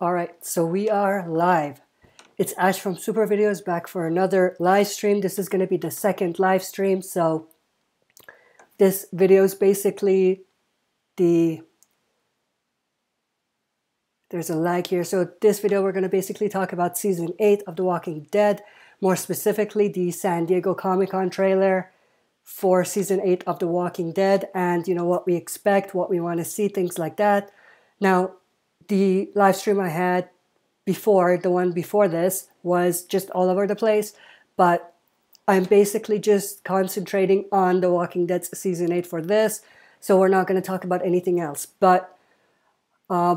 Alright, so we are live. It's Ash from SuperVideos back for another live stream. This is going to be the second live stream. So this video is basically there's a lag here. So this video we're going to basically talk about Season 8 of The Walking Dead. More specifically, the San Diego Comic-Con trailer for Season 8 of The Walking Dead. And you know what we expect, what we want to see, things like that. Now, the live stream I had before, the one before this, was just all over the place, but I'm basically just concentrating on The Walking Dead Season 8 for this, so we're not going to talk about anything else. But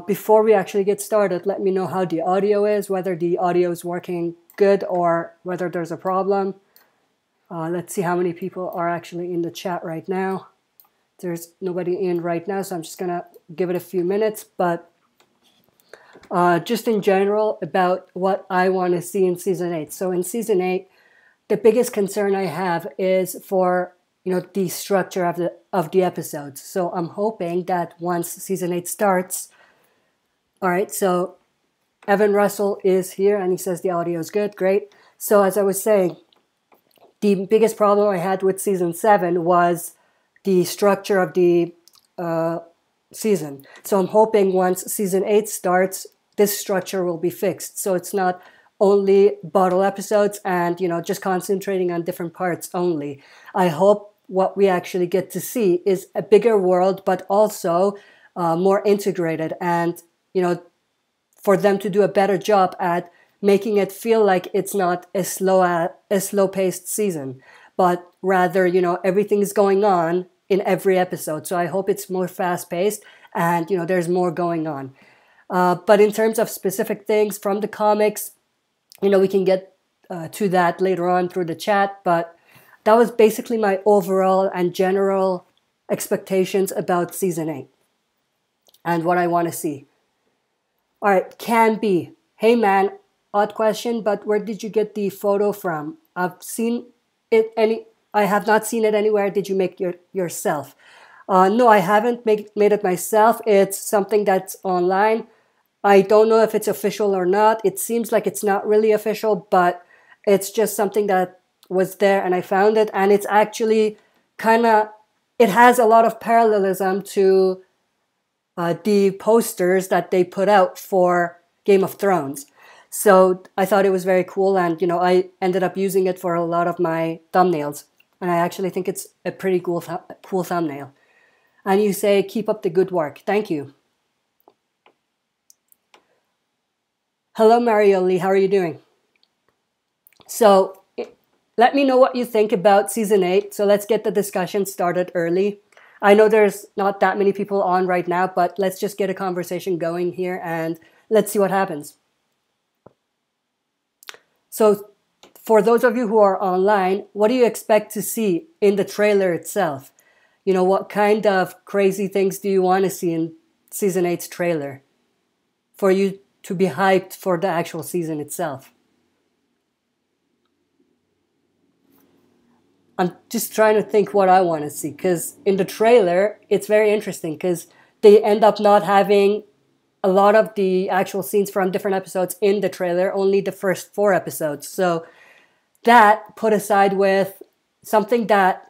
before we actually get started, let me know how the audio is, whether the audio is working good or whether there's a problem. Let's see how many people are actually in the chat right now. There's nobody in right now, so I'm just going to give it a few minutes, but just in general about what I want to see in Season 8. So in Season 8, the biggest concern I have is for, the structure of the episodes. So I'm hoping that once Season 8 starts, all right, so Evan Russell is here and he says the audio is good, great. So as I was saying, the biggest problem I had with Season 7 was the structure of the season. So I'm hoping once Season 8 starts, this structure will be fixed. So it's not only bottle episodes and, just concentrating on different parts only. I hope what we actually get to see is a bigger world, but also more integrated and, for them to do a better job at making it feel like it's not a slow-paced season, but rather, everything is going on in every episode. So I hope it's more fast-paced and, there's more going on. But in terms of specific things from the comics, we can get to that later on through the chat. But that was basically my overall and general expectations about Season 8 and what I want to see. All right, Can Be. Hey man, odd question, but where did you get the photo from? I've seen it I have not seen it anywhere. Did you make yourself? No, I haven't made it myself. It's something that's online. I don't know if it's official or not. It seems like it's not really official, but it's just something that was there and I found it. And it's actually it has a lot of parallelism to the posters that they put out for Game of Thrones. So I thought it was very cool, and I ended up using it for a lot of my thumbnails, and I actually think it's a pretty cool thumbnail. And you say, keep up the good work. Thank you. Hello, Mario Lee. How are you doing? So let me know what you think about Season 8. So let's get the discussion started early. I know there's not that many people on right now, but let's just get a conversation going here and let's see what happens. So for those of you who are online, what do you expect to see in the trailer itself? What kind of crazy things do you want to see in Season 8's trailer for you to be hyped for the actual season itself? I'm just trying to think what I want to see, because in the trailer, it's very interesting because they end up not having a lot of the actual scenes from different episodes in the trailer, only the first 4 episodes. So that put aside with something that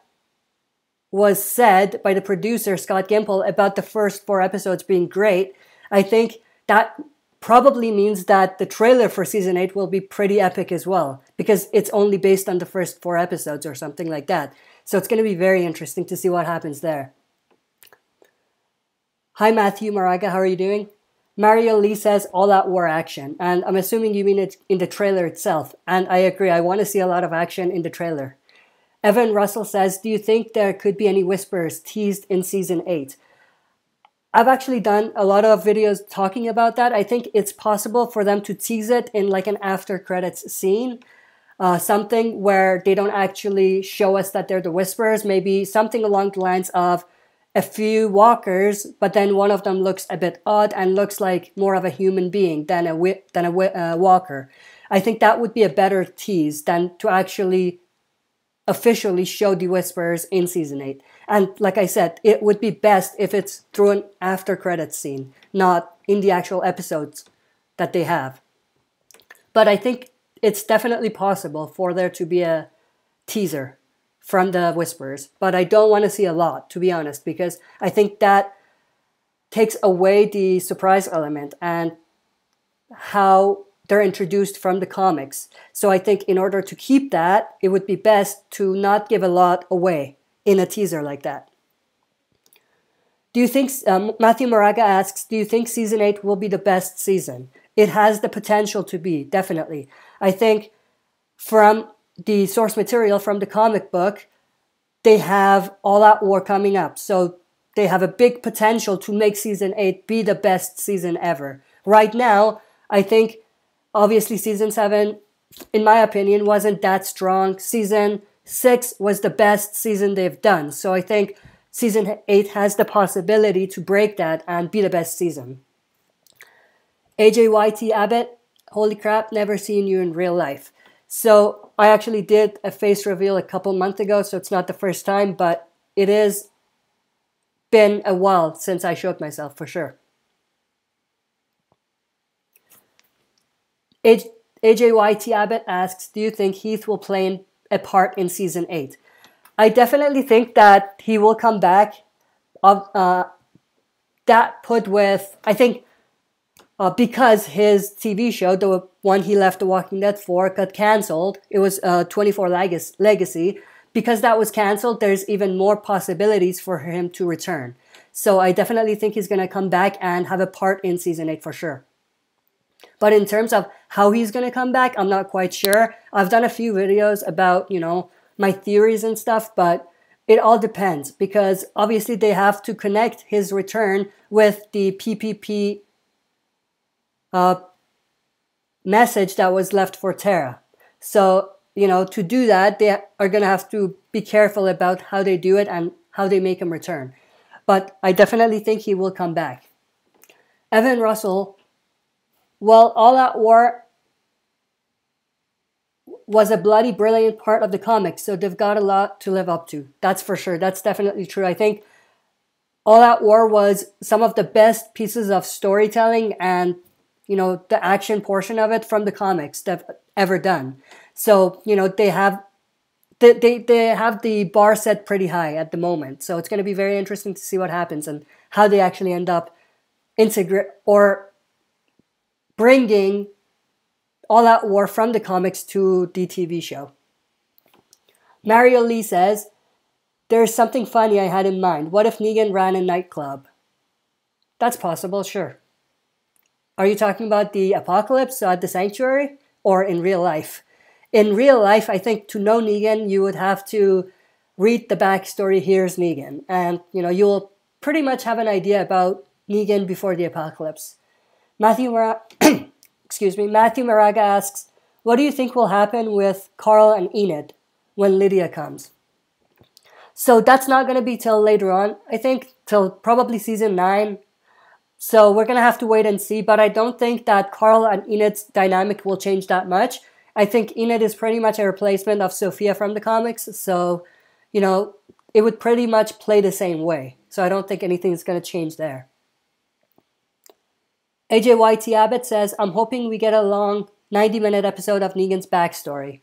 was said by the producer, Scott Gimple, about the first 4 episodes being great, I think that probably means that the trailer for Season 8 will be pretty epic as well, because it's only based on the first 4 episodes or something like that. So it's going to be very interesting to see what happens there. Hi, Matthew Moraga. How are you doing? Mario Lee says all-out war action, and I'm assuming you mean it in the trailer itself. And I agree, I want to see a lot of action in the trailer. Evan Russell says, do you think there could be any whispers teased in Season 8? I've actually done a lot of videos talking about that. I think it's possible for them to tease it in like an after-credits scene. Something where they don't actually show us that they're the whispers. Maybe something along the lines of a few walkers, but then one of them looks a bit odd and looks like more of a human being than a walker. I think that would be a better tease than to actually officially show the whispers in Season 8. And like I said, it would be best if it's through an after credits scene, not in the actual episodes that they have. But I think it's definitely possible for there to be a teaser from the Whisperers. But I don't want to see a lot, to be honest, because I think that takes away the surprise element and how they're introduced from the comics. So I think in order to keep that, it would be best to not give a lot away in a teaser like that. Do you think, Matthew Moraga asks, do you think season 8 will be the best season? It has the potential to be, definitely. I think from the source material from the comic book, they have All Out War coming up. So they have a big potential to make season 8 be the best season ever. Right now, I think obviously season 7, in my opinion, wasn't that strong. Season 6 was the best season they've done. So I think season 8 has the possibility to break that and be the best season. AJYT Abbott, holy crap, never seen you in real life. So I actually did a face reveal a couple months ago, so it's not the first time, but it is been a while since I showed myself for sure. AJYT Abbott asks, do you think Heath will play a part in season 8? I definitely think that he will come back. That put with, I think, because his TV show, the one he left The Walking Dead for, got cancelled. It was 24 Legacy. Because that was cancelled, there's even more possibilities for him to return. So I definitely think he's going to come back and have a part in season 8 for sure. But in terms of how he's going to come back, I'm not quite sure. I've done a few videos about, you know, my theories and stuff, but it all depends. Because obviously they have to connect his return with the PPP message that was left for Tara. So, you know, to do that, they are going to have to be careful about how they do it and how they make him return. But I definitely think he will come back. Evan Russell, well, All Out War was a bloody brilliant part of the comics, so they've got a lot to live up to. That's for sure. That's definitely true. I think All Out War was some of the best pieces of storytelling and, you know, the action portion of it from the comics they've ever done. So, you know, they have the bar set pretty high at the moment. So it's going to be very interesting to see what happens and how they actually end up bringing All Out War from the comics to the TV show. Mario Lee says, there's something funny I had in mind. What if Negan ran a nightclub? That's possible, sure. Are you talking about the apocalypse at the sanctuary or in real life? In real life, I think to know Negan, you would have to read the backstory, Here's Negan. And, you know, you'll pretty much have an idea about Negan before the apocalypse. Matthew Moraga asks, what do you think will happen with Carl and Enid when Lydia comes? So that's not going to be till later on. I think till probably season 9. So we're going to have to wait and see. But I don't think that Carl and Enid's dynamic will change that much. I think Enid is pretty much a replacement of Sophia from the comics. So, you know, it would pretty much play the same way. So I don't think anything's going to change there. AJYT Abbott says, I'm hoping we get a long 90-minute episode of Negan's backstory.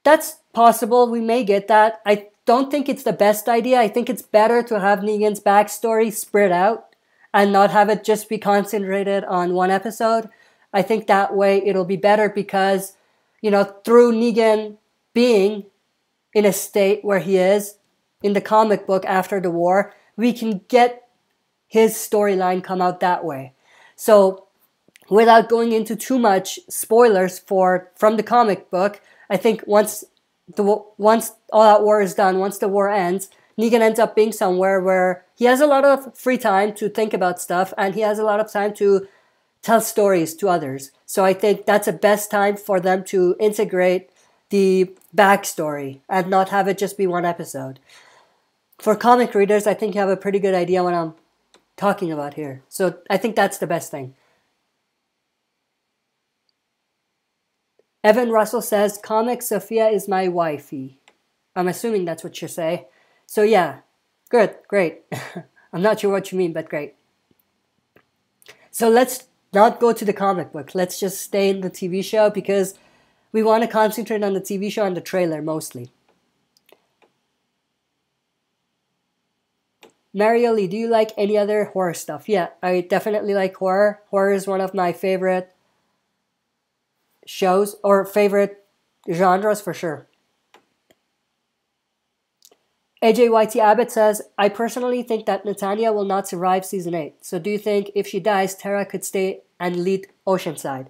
That's possible. We may get that. I don't think it's the best idea. I think it's better to have Negan's backstory spread out and not have it just be concentrated on one episode. I think that way it'll be better because, you know, through Negan being in a state where he is in the comic book after the war, we can get his storyline come out that way. So without going into too much spoilers from the comic book, I think once All Out War is done, once the war ends, Negan ends up being somewhere where he has a lot of free time to think about stuff and he has a lot of time to tell stories to others. So I think that's the best time for them to integrate the backstory and not have it just be one episode. For comic readers, I think you have a pretty good idea what I'm talking about here. So I think that's the best thing. Evan Russell says, comic Sophia is my wifey. I'm assuming that's what you say. So yeah, good, great. I'm not sure what you mean, but great. So let's not go to the comic book. Let's just stay in the TV show because we want to concentrate on the TV show and the trailer mostly. Mario Lee, do you like any other horror stuff? Yeah, I definitely like horror. Horror is one of my favorite shows or favorite genres for sure. AJYT Abbott says, I personally think that Netanya will not survive season 8. So do you think if she dies, Tara could stay and lead Oceanside?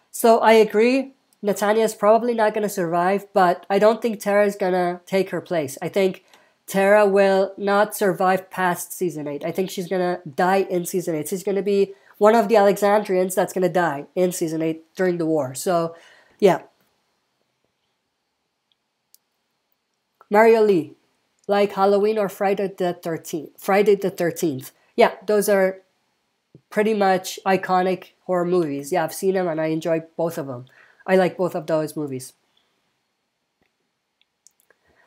So I agree. Netanya is probably not going to survive, but I don't think Tara is going to take her place. I think Tara will not survive past season 8. I think she's going to die in season 8. She's going to be one of the Alexandrians that's going to die in season 8 during the war. So, yeah. Mario Lee, like Halloween or Friday the 13th? Friday the 13th. Yeah, those are pretty much iconic horror movies. Yeah, I've seen them and I enjoy both of them. I like both of those movies.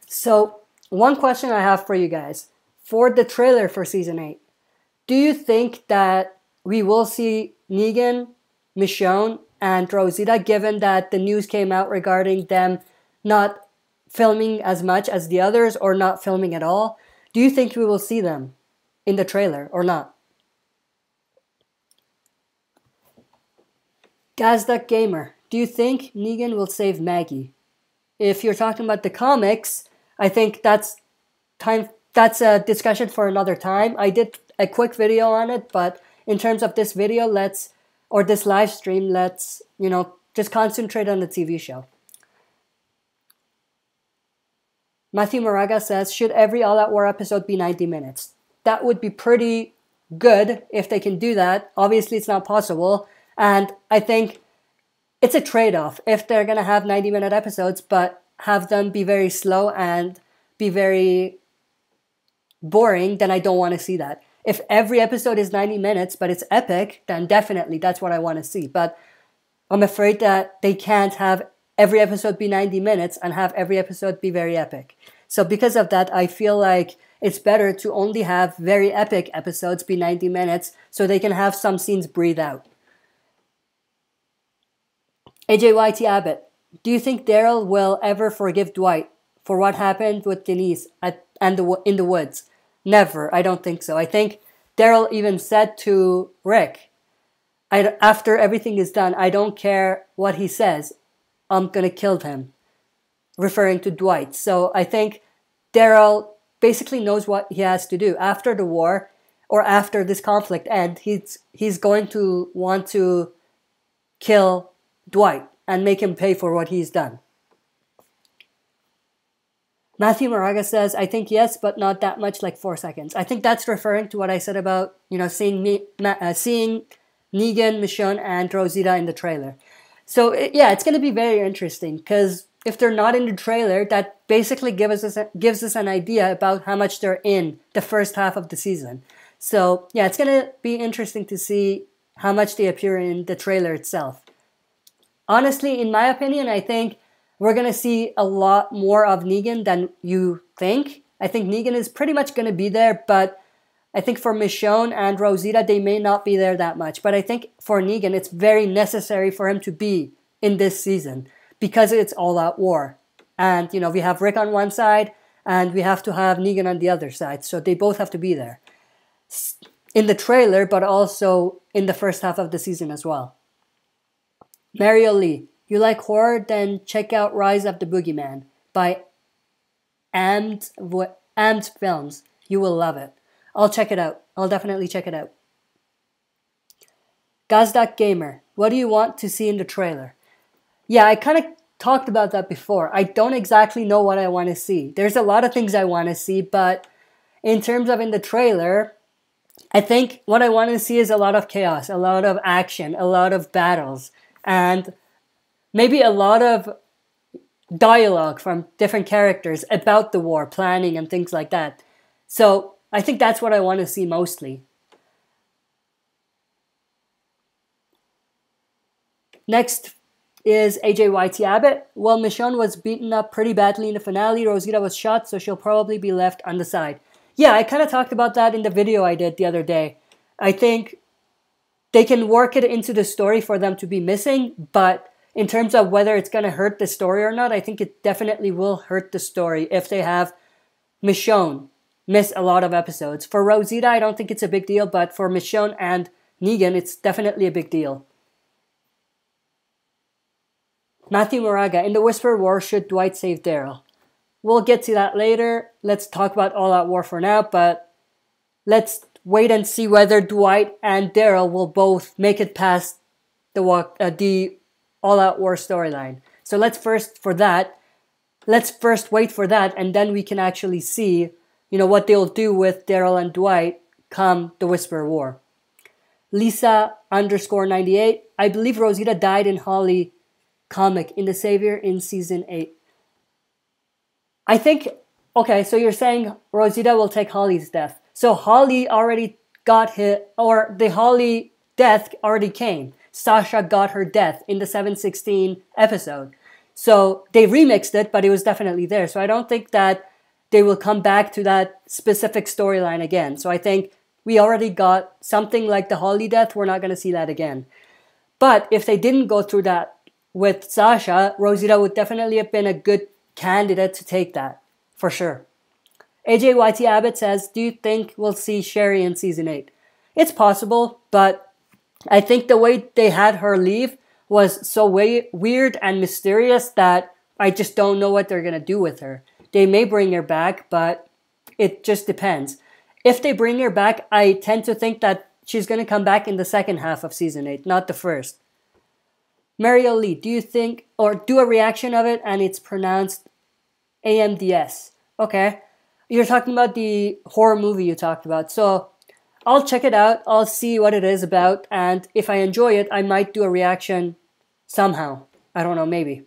So, one question I have for you guys. For the trailer for season 8, do you think that we will see Negan, Michonne, and Rosita, given that the news came out regarding them not filming as much as the others or not filming at all? Do you think we will see them in the trailer or not? Gazduck Gamer, do you think Negan will save Maggie? If you're talking about the comics, I think that's a discussion for another time. I did a quick video on it, but in terms of this video, this live stream, let's, just concentrate on the TV show. Matthew Moraga says, should every All Out War episode be 90 minutes? That would be pretty good if they can do that. Obviously, it's not possible. And I think it's a trade-off if they're going to have 90-minute episodes, but have them be very slow and be very boring, then I don't want to see that. If every episode is 90 minutes, but it's epic, then definitely that's what I want to see. But I'm afraid that they can't have every episode be 90 minutes and have every episode be very epic. So because of that, I feel like it's better to only have very epic episodes be 90 minutes so they can have some scenes breathe out. AJYT Abbott, do you think Daryl will ever forgive Dwight for what happened with Denise in the woods? Never. I don't think so. I think Daryl even said to Rick, after everything is done, I don't care what he says. I'm going to kill him, referring to Dwight. So I think Daryl basically knows what he has to do. After the war, or after this conflict ends, he's going to want to kill Dwight and make him pay for what he's done. Matthew Moraga says, I think yes, but not that much, like 4 seconds. I think that's referring to what I said about, seeing Negan, Michonne, and Rosita in the trailer. So, yeah, it's going to be very interesting because if they're not in the trailer, that basically gives us an idea about how much they're in the first half of the season. So, yeah, it's going to be interesting to see how much they appear in the trailer itself. Honestly, in my opinion, I think we're going to see a lot more of Negan than you think. I think Negan is pretty much going to be there, but I think for Michonne and Rosita, they may not be there that much. But I think for Negan, it's very necessary for him to be in this season because it's all-out war. And, we have Rick on one side and we have to have Negan on the other side. So they both have to be there in the trailer, but also in the first half of the season as well. Mario Lee, you like horror? Then check out Rise of the Boogeyman by Amt Films. You will love it. I'll check it out. I'll definitely check it out. Gazduck Gamer, what do you want to see in the trailer? Yeah, I kind of talked about that before. I don't exactly know what I want to see. There's a lot of things I want to see, but in terms of in the trailer, I think what I want to see is a lot of chaos, a lot of action, a lot of battles, and maybe a lot of dialogue from different characters about the war, planning and things like that. So I think that's what I want to see mostly. Next is AJYT Abbott. Well, Michonne was beaten up pretty badly in the finale. Rosita was shot, so she'll probably be left on the side. Yeah, I kind of talked about that in the video I did the other day. I think they can work it into the story for them to be missing, but in terms of whether it's going to hurt the story or not, I think it definitely will hurt the story if they have Michonne miss a lot of episodes. For Rosita, I don't think it's a big deal, but for Michonne and Negan, it's definitely a big deal. Matthew Moraga, in the Whisper War, should Dwight save Daryl? We'll get to that later. Let's talk about All Out War for now, but let's wait and see whether Dwight and Daryl will both make it past the All Out War storyline. So let's first wait for that, and then we can actually see, what they'll do with Daryl and Dwight come the Whisper War. Lisa_98, I believe Rosita died in Holly comic in The Savior in season 8. I think, okay, so you're saying Rosita will take Holly's death. So Holly already got hit, or the Holly death already came. Sasha got her death in the 7/16 episode. So they remixed it, but it was definitely there. So I don't think that they will come back to that specific storyline again. So I think we already got something like the Holly death. We're not going to see that again. But if they didn't go through that with Sasha, Rosita would definitely have been a good candidate to take that, for sure. AJYT Abbott says, do you think we'll see Sherry in season 8? It's possible, but I think the way they had her leave was so weird and mysterious that I just don't know what they're going to do with her. They may bring her back, but it just depends. If they bring her back, I tend to think that she's going to come back in the second half of season 8, not the first. Mario Lee, do you think, or do a reaction of it and it's pronounced AMDS? Okay. You're talking about the horror movie you talked about. So I'll check it out. I'll see what it is about. And if I enjoy it, I might do a reaction somehow. I don't know, maybe.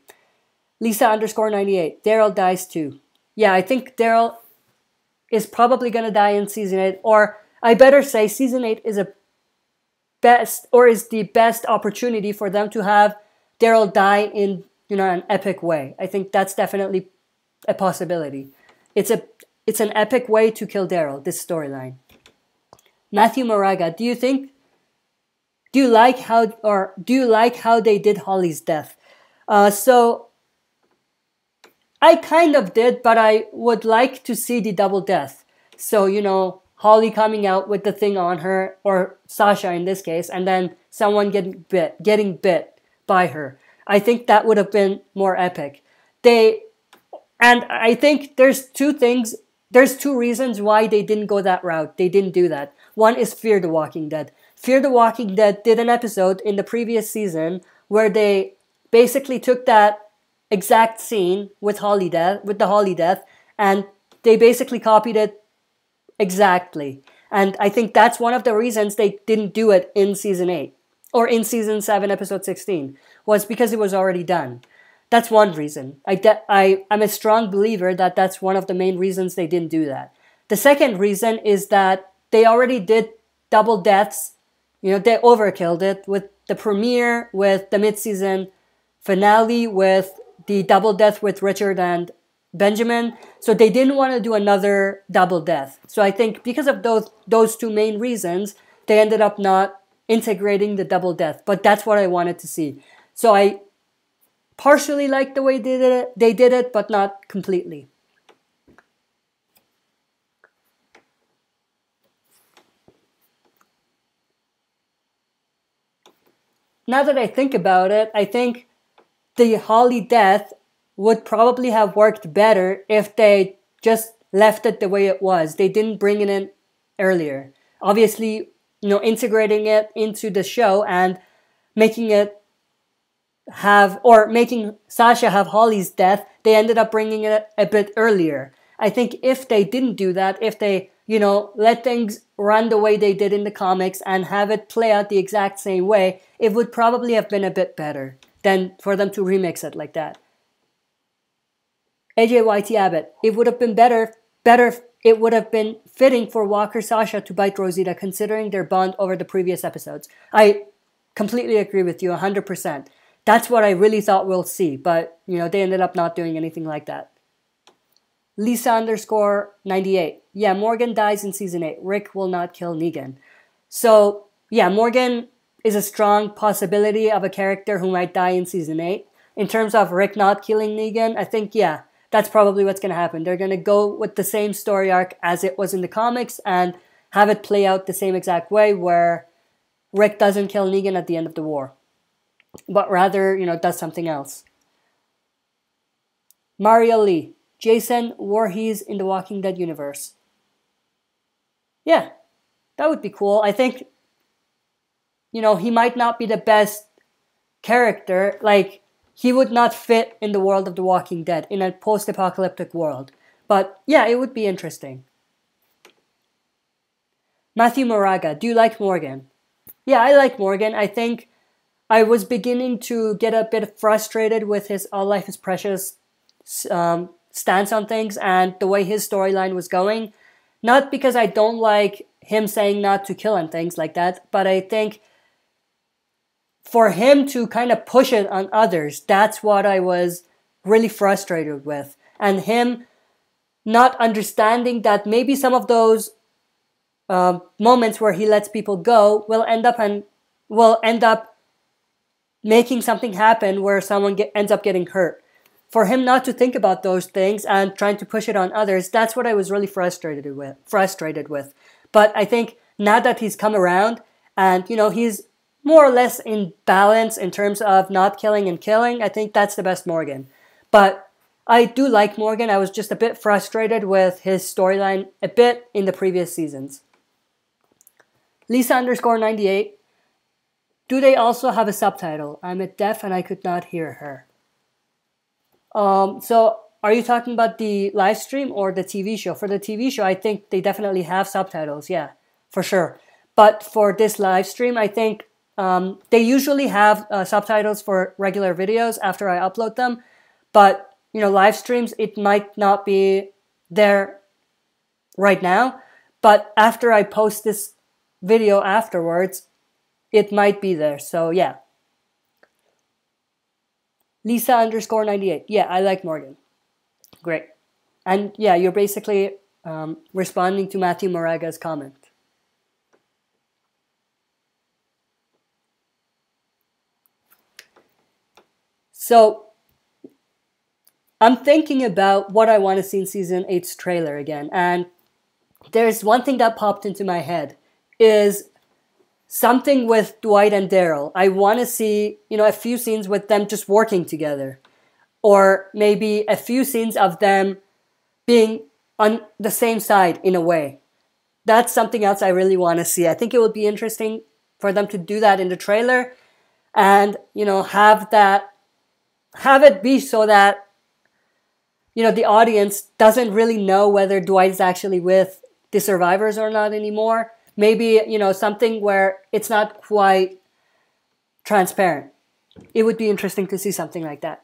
Lisa_98. Daryl dies too. Yeah, I think Daryl is probably going to die in season 8. Or I better say season 8 is the best opportunity for them to have Daryl die in, an epic way. I think that's definitely a possibility. It's an epic way to kill Daryl, this storyline. Matthew Moraga, do you like how they did Holly's death? So I kind of did, but I would like to see the double death. So, Holly coming out with the thing on her, or Sasha in this case, and then someone getting bit by her. I think that would have been more epic. And I think there's two reasons why they didn't go that route. They didn't do that. One is Fear the Walking Dead. Fear the Walking Dead did an episode in the previous season where they basically took that exact scene with the Holly death, and they basically copied it exactly. And I think that's one of the reasons they didn't do it in season 8 or in season 7, episode 16, was because it was already done. That's one reason. I'm a strong believer that that's one of the main reasons they didn't do that. The second reason is that they already did double deaths. They overkilled it with the premiere, with the mid-season finale, with the double death with Richard and Benjamin. So they didn't want to do another double death. So I think because of those two main reasons, they ended up not integrating the double death. But that's what I wanted to see. So I partially like the way they did it, but not completely. Now that I think about it, I think the Holly death would probably have worked better if they just left it the way it was. They didn't bring it in earlier. Obviously, integrating it into the show and making Sasha have Holly's death, they ended up bringing it a bit earlier. I think if they didn't do that, if they, let things run the way they did in the comics and have it play out the exact same way, it would probably have been a bit better than for them to remix it like that. AJYT Abbott, it would have been better, it would have been fitting for Walker Sasha to bite Rosita considering their bond over the previous episodes. I completely agree with you, 100%. That's what I really thought we'll see, but, they ended up not doing anything like that. Lisa_98. Yeah, Morgan dies in season 8. Rick will not kill Negan. So, yeah, Morgan is a strong possibility of a character who might die in season 8. In terms of Rick not killing Negan, I think, yeah, that's probably what's going to happen. They're going to go with the same story arc as it was in the comics and have it play out the same exact way where Rick doesn't kill Negan at the end of the war, but rather, does something else. Mario Lee, Jason Voorhees in the Walking Dead universe. Yeah, that would be cool. I think, he might not be the best character. Like, he would not fit in the world of The Walking Dead, in a post-apocalyptic world. But yeah, it would be interesting. Matthew Moraga, do you like Morgan? Yeah, I like Morgan. I think I was beginning to get a bit frustrated with his All Life is Precious stance on things and the way his storyline was going. Not because I don't like him saying not to kill and things like that, but I think for him to kind of push it on others, that's what I was really frustrated with. And him not understanding that maybe some of those moments where he lets people go will end up making something happen where someone ends up getting hurt. For him not to think about those things and trying to push it on others, that's what I was really frustrated with. But I think now that he's come around and, he's more or less in balance in terms of not killing and killing, I think that's the best Morgan. But I do like Morgan. I was just a bit frustrated with his storyline a bit in the previous seasons. Lisa_98. Do they also have a subtitle? I'm deaf and I could not hear her. So are you talking about the live stream or the TV show? For the TV show, I think they definitely have subtitles. Yeah, for sure. But for this live stream, I think they usually have subtitles for regular videos after I upload them. But, live streams, it might not be there right now. But after I post this video afterwards, it might be there. So, yeah. Lisa_98. Yeah, I like Morgan. Great. And yeah, you're basically responding to Matthew Moraga's comment. So, I'm thinking about what I want to see in Season 8's trailer again. And there's one thing that popped into my head is something with Dwight and Daryl. I want to see, a few scenes with them just working together. Or maybe a few scenes of them being on the same side in a way. That's something else I really want to see. I think it would be interesting for them to do that in the trailer and, have it be so that, the audience doesn't really know whether Dwight is actually with the survivors or not anymore. Maybe, something where it's not quite transparent. It would be interesting to see something like that.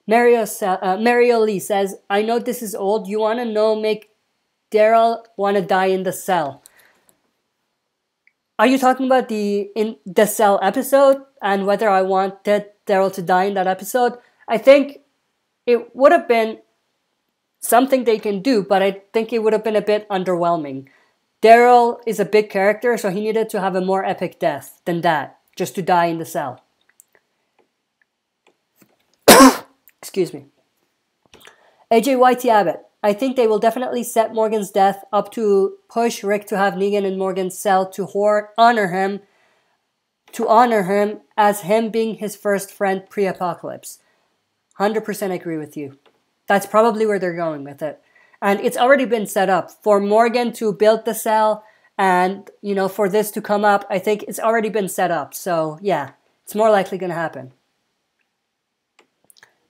Mario Lee says, I know this is old. You want to know make Daryl want to die in the cell. Are you talking about in the cell episode and whether I wanted Daryl to die in that episode? I think it would have been something they can do, but I think it would have been a bit underwhelming. Daryl is a big character, so he needed to have a more epic death than that, just to die in the cell. Excuse me. AJYT Abbott. I think they will definitely set Morgan's death up to push Rick to have Negan in Morgan's cell to honor him as him being his first friend pre-apocalypse. 100% agree with you. That's probably where they're going with it. And it's already been set up for Morgan to build the cell and, for this to come up. I think it's already been set up. So, yeah, it's more likely going to happen.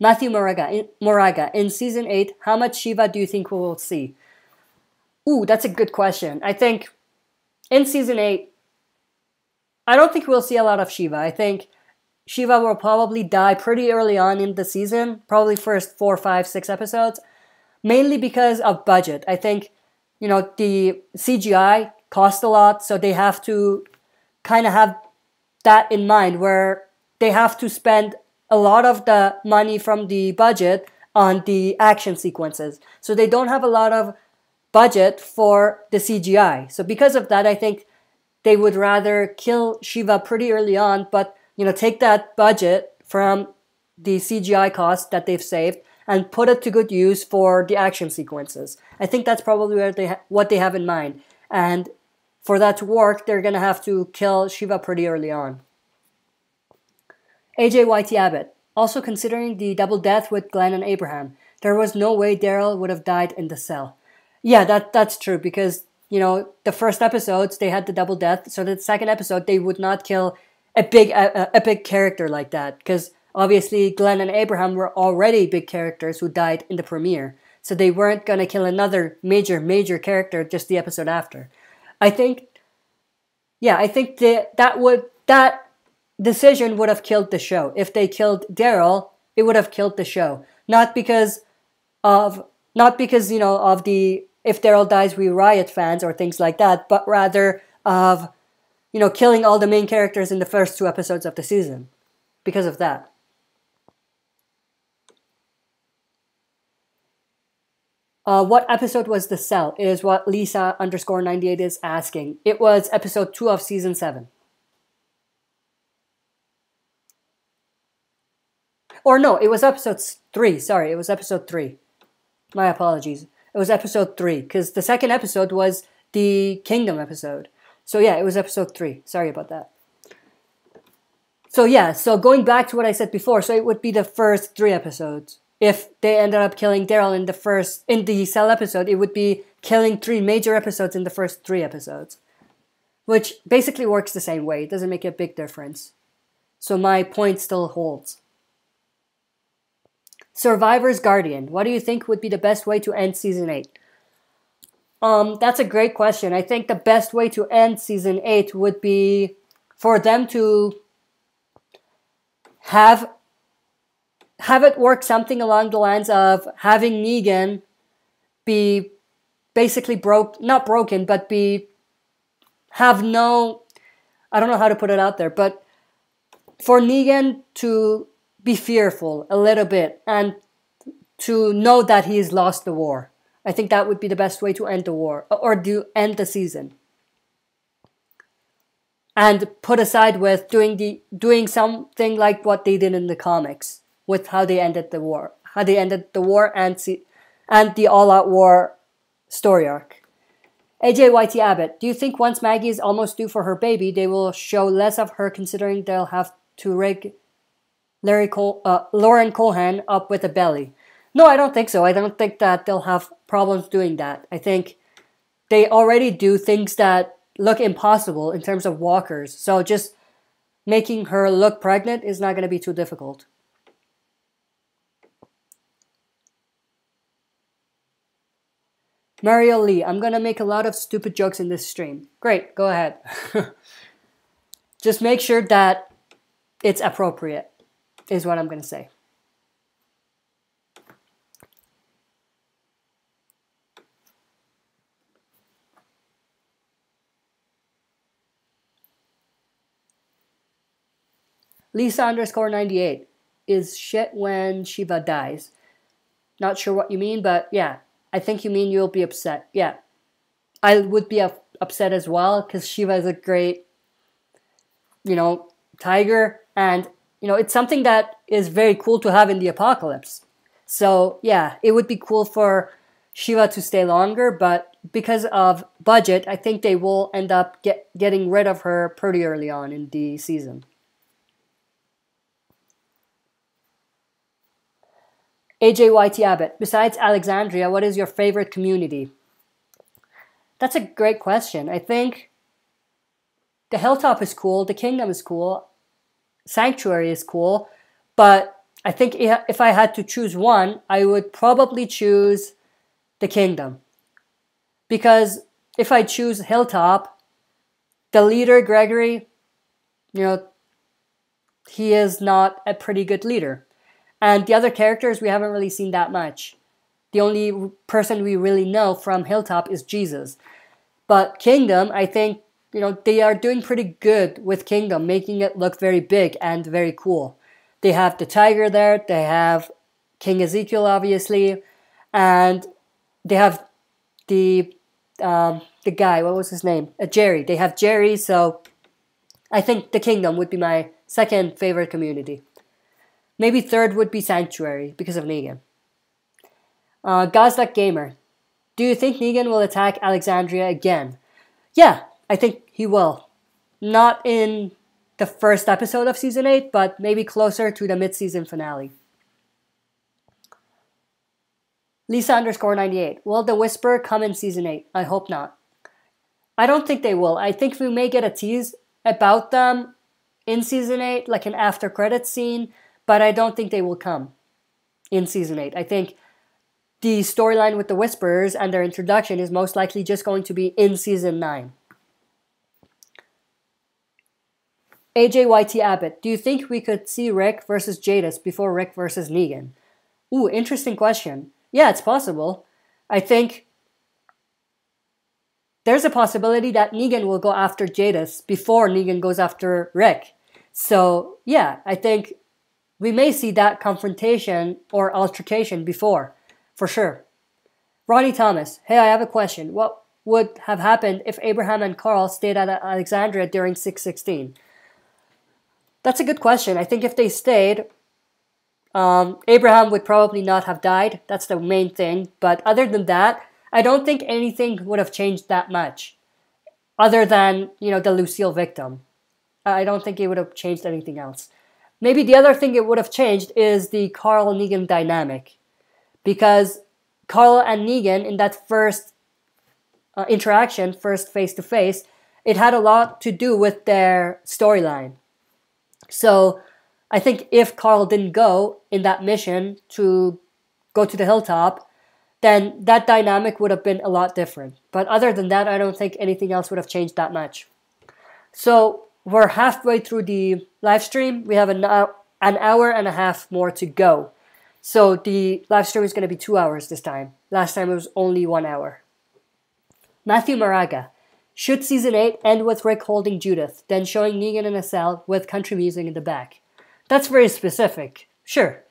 Matthew Moraga, in Season 8, how much Shiva do you think we will see? Ooh, that's a good question. I think in Season 8, I don't think we'll see a lot of Shiva. I think Shiva will probably die pretty early on in the season, probably first 4, 5, 6 episodes, mainly because of budget. I think, the CGI cost a lot, so they have to kind of have that in mind, where they have to spend a lot of the money from the budget on the action sequences. So they don't have a lot of budget for the CGI. So because of that, I think they would rather kill Shiva pretty early on, but take that budget from the CGI cost that they've saved and put it to good use for the action sequences. I think that's probably what they have in mind. And for that to work, they're going to have to kill Shiva pretty early on. AJYT Abbott. Also considering the double death with Glenn and Abraham, there was no way Daryl would have died in the cell. Yeah, that's true, because the first episodes they had the double death, so the second episode they would not kill a big epic character like that, because obviously Glenn and Abraham were already big characters who died in the premiere, so they weren't gonna kill another major character just the episode after. I think that decision would have killed the show. If they killed Daryl, it would have killed the show. Not because of the if Daryl dies we riot fans or things like that, but rather of killing all the main characters in the first 2 episodes of the season. Because of that. What episode was The Cell is what Lisa_98 is asking. It was episode 2 of season 7. Or no, it was episode 3. Sorry, it was episode 3. My apologies. It was episode 3, because the second episode was the Kingdom episode. So yeah, it was episode 3. Sorry about that. So yeah, so going back to what I said before, so it would be the first 3 episodes. If they ended up killing Daryl in the Cell episode, it would be killing 3 major episodes in the first 3 episodes. Which basically works the same way. It doesn't make a big difference. So my point still holds. Survivor's Guardian. What do you think would be the best way to end Season 8? That's a great question. I think the best way to end Season 8 would be for them to have it work something along the lines of having Negan be basically not broken, but have no, I don't know how to put it out there, but for Negan to be fearful a little bit and to know that he's lost the war. I think that would be the best way to end the war, or to end the season. And put aside with doing something like what they did in the comics with how they ended the war, and the all-out war story arc. AJYT Abbott, do you think once Maggie is almost due for her baby, they will show less of her, considering they'll have to rig Lauren Cohan up with a belly? No, I don't think so. I don't think that they'll have problems doing that. I think they already do things that look impossible in terms of walkers. So just making her look pregnant is not going to be too difficult. Mario Lee, I'm going to make a lot of stupid jokes in this stream. Great, go ahead. Just make sure that it's appropriate, is what I'm going to say. Lisa_98 is shit when Shiva dies. Not sure what you mean, but yeah, I think you mean you'll be upset. Yeah, I would be upset as well, because Shiva is a great, tiger, and it's something that is very cool to have in the apocalypse. So yeah, it would be cool for Shiva to stay longer, but because of budget, I think they will end up getting rid of her pretty early on in the season. AJYT Abbott, besides Alexandria, what is your favorite community? That's a great question. I think the Hilltop is cool, the Kingdom is cool, Sanctuary is cool, but I think if I had to choose one, I would probably choose the Kingdom. Because if I choose Hilltop, the leader, Gregory, he is not a pretty good leader. And the other characters, we haven't really seen that much. The only person we really know from Hilltop is Jesus. But Kingdom, I think, they are doing pretty good with Kingdom, making it look very big and very cool. They have the tiger there, they have King Ezekiel, obviously, and they have the guy, what was his name? Jerry. They have Jerry, so I think the Kingdom would be my second favorite community. Maybe third would be Sanctuary because of Negan. Gazdak Gamer. Do you think Negan will attack Alexandria again? Yeah, I think he will. Not in the first episode of Season 8, but maybe closer to the mid-season finale. Lisa_98. Will the Whisper come in Season 8? I hope not. I don't think they will. I think we may get a tease about them in Season 8, like an after-credits scene, but I don't think they will come in Season 8. I think the storyline with the Whisperers and their introduction is most likely just going to be in Season 9. AJYT Abbott, do you think we could see Rick versus Jadis before Rick versus Negan? Ooh, interesting question. Yeah, it's possible. I think there's a possibility that Negan will go after Jadis before Negan goes after Rick. So, yeah, I think we may see that confrontation or altercation before, for sure. Ronnie Thomas, hey, I have a question. What would have happened if Abraham and Carl stayed at Alexandria during 616? That's a good question. I think if they stayed, Abraham would probably not have died. That's the main thing. But other than that, I don't think anything would have changed that much. Other than, the Lucille victim. I don't think it would have changed anything else. Maybe the other thing it would have changed is the Carl-Negan dynamic. Because Carl and Negan, in that first interaction, first face-to-face, it had a lot to do with their storyline. So I think if Carl didn't go in that mission to go to the hilltop, then that dynamic would have been a lot different. But other than that, I don't think anything else would have changed that much. So we're halfway through the live stream. We have an hour and a half more to go. So the live stream is going to be 2 hours this time. Last time it was only 1 hour. Matthew Maraga. Should Season 8 end with Rick holding Judith, then showing Negan in a cell with country music in the back? That's very specific. Sure.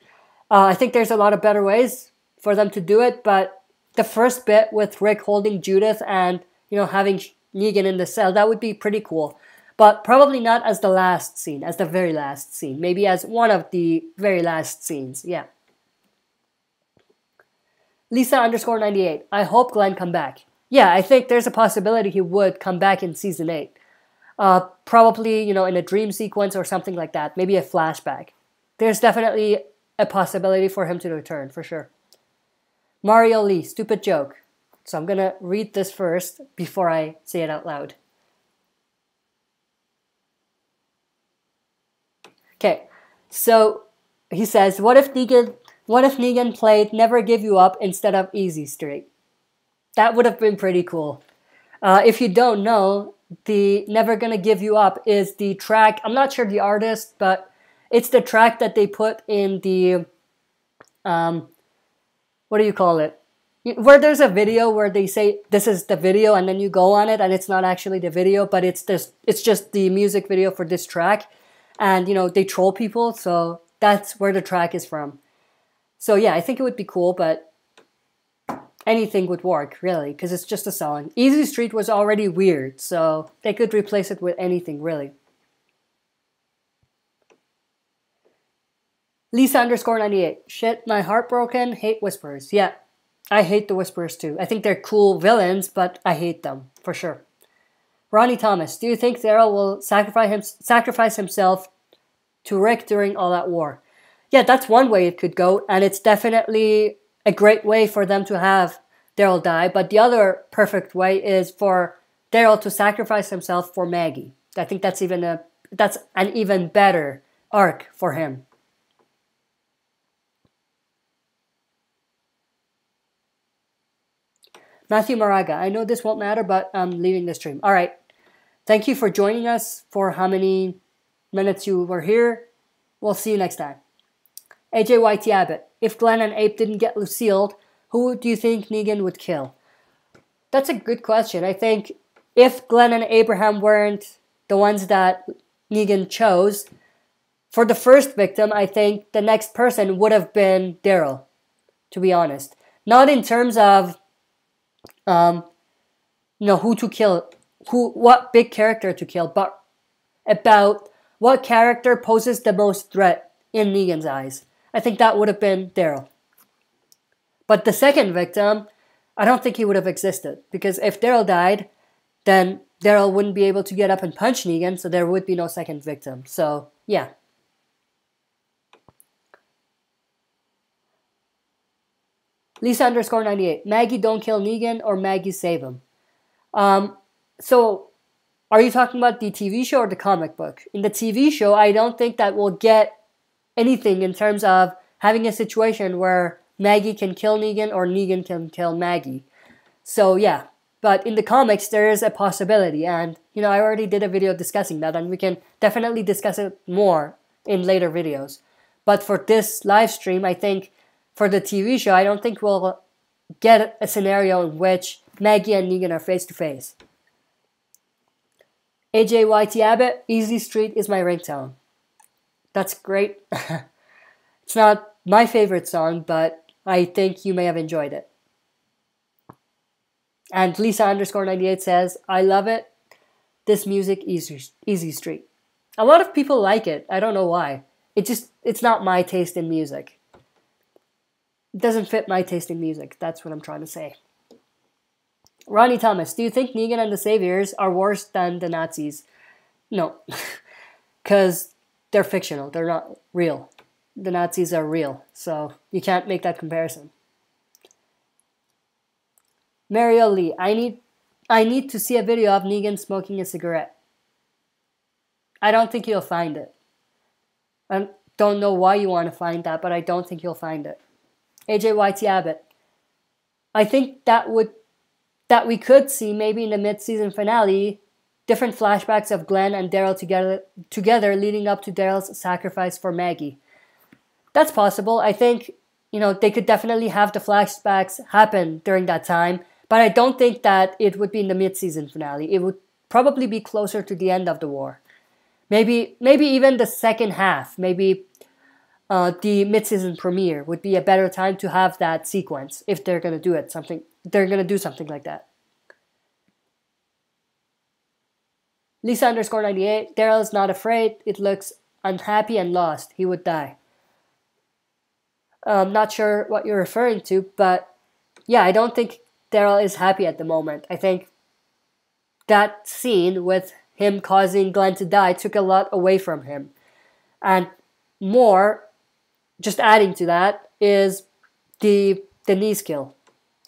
I think there's a lot of better ways for them to do it, but the first bit with Rick holding Judith and, having Negan in the cell, that would be pretty cool. But probably not as the last scene, as the very last scene. Maybe as one of the very last scenes, yeah. Lisa_98. I hope Glenn come back. Yeah, I think there's a possibility he would come back in Season 8. Probably, in a dream sequence or something like that. Maybe a flashback. There's definitely a possibility for him to return, for sure. Mario Lee, stupid joke. So I'm going to read this first before I say it out loud. Okay, so he says, what if Negan played Never Give You Up instead of Easy Street? That would have been pretty cool. If you don't know, the Never Gonna Give You Up is the track, I'm not sure the artist, but it's the track that they put in the, what do you call it? Where there's a video where they say, this is the video, and then you go on it, and it's not actually the video, but it's just the music video for this track. And, they troll people, so that's where the track is from. So yeah, I think it would be cool, but anything would work, really, because it's just a song. Easy Street was already weird, so they could replace it with anything, really. Lisa_98. Shit, my heart broken, hate Whisperers. Yeah, I hate the Whisperers too. I think they're cool villains, but I hate them, for sure. Ronnie Thomas. Do you think Daryl will sacrifice himself to Rick during all that war? Yeah, that's one way it could go, and it's definitely a great way for them to have Daryl die, but the other perfect way is for Daryl to sacrifice himself for Maggie. I think that's an even better arc for him. Matthew Maraga, I know this won't matter, but I'm leaving the stream. All right. Thank you for joining us for how many minutes you were here. We'll see you next time. AJYT Abbott, if Glenn and Abe didn't get Lucille, who do you think Negan would kill? That's a good question. I think if Glenn and Abraham weren't the ones that Negan chose, for the first victim, I think the next person would have been Daryl, to be honest. Not in terms of who to kill, what big character to kill, but about what character poses the most threat in Negan's eyes. I think that would have been Daryl. But the second victim, I don't think he would have existed, because if Daryl died, then Daryl wouldn't be able to get up and punch Negan, so there would be no second victim. So, yeah. Lisa_98. Maggie don't kill Negan or Maggie save him. So, are you talking about the TV show or the comic book? In the TV show, I don't think that we'll get anything in terms of having a situation where Maggie can kill Negan or Negan can kill Maggie. So, yeah. But in the comics, there is a possibility. And, I already did a video discussing that. And we can definitely discuss it more in later videos. But for this live stream, I think for the TV show, I don't think we'll get a scenario in which Maggie and Negan are face to face. AJYT Abbott, Easy Street is my ringtone. That's great. It's not my favorite song, but I think you may have enjoyed it. And Lisa_98 says, I love it. This music, Easy Street. A lot of people like it. I don't know why. It's not my taste in music. It doesn't fit my taste in music. That's what I'm trying to say. Ronnie Thomas, do you think Negan and the Saviors are worse than the Nazis? No. Because they're fictional. They're not real. The Nazis are real. So you can't make that comparison. Mario Lee, I need to see a video of Negan smoking a cigarette. I don't think you'll find it. I don't know why you want to find that, but I don't think you'll find it. AJYT Abbott, I think that we could see maybe in the mid-season finale different flashbacks of Glenn and Daryl together leading up to Daryl's sacrifice for Maggie. That's possible. I think, they could definitely have the flashbacks happen during that time, but I don't think that it would be in the mid-season finale. It would probably be closer to the end of the war. Maybe even the second half. Maybe the mid-season premiere would be a better time to have that sequence if they're gonna do it. They're gonna do something like that. Lisa_98. Daryl is not afraid. It looks unhappy and lost. He would die. I'm not sure what you're referring to, but yeah, I don't think Daryl is happy at the moment. I think that scene with him causing Glenn to die took a lot away from him. And more, just adding to that, is the Denise kill.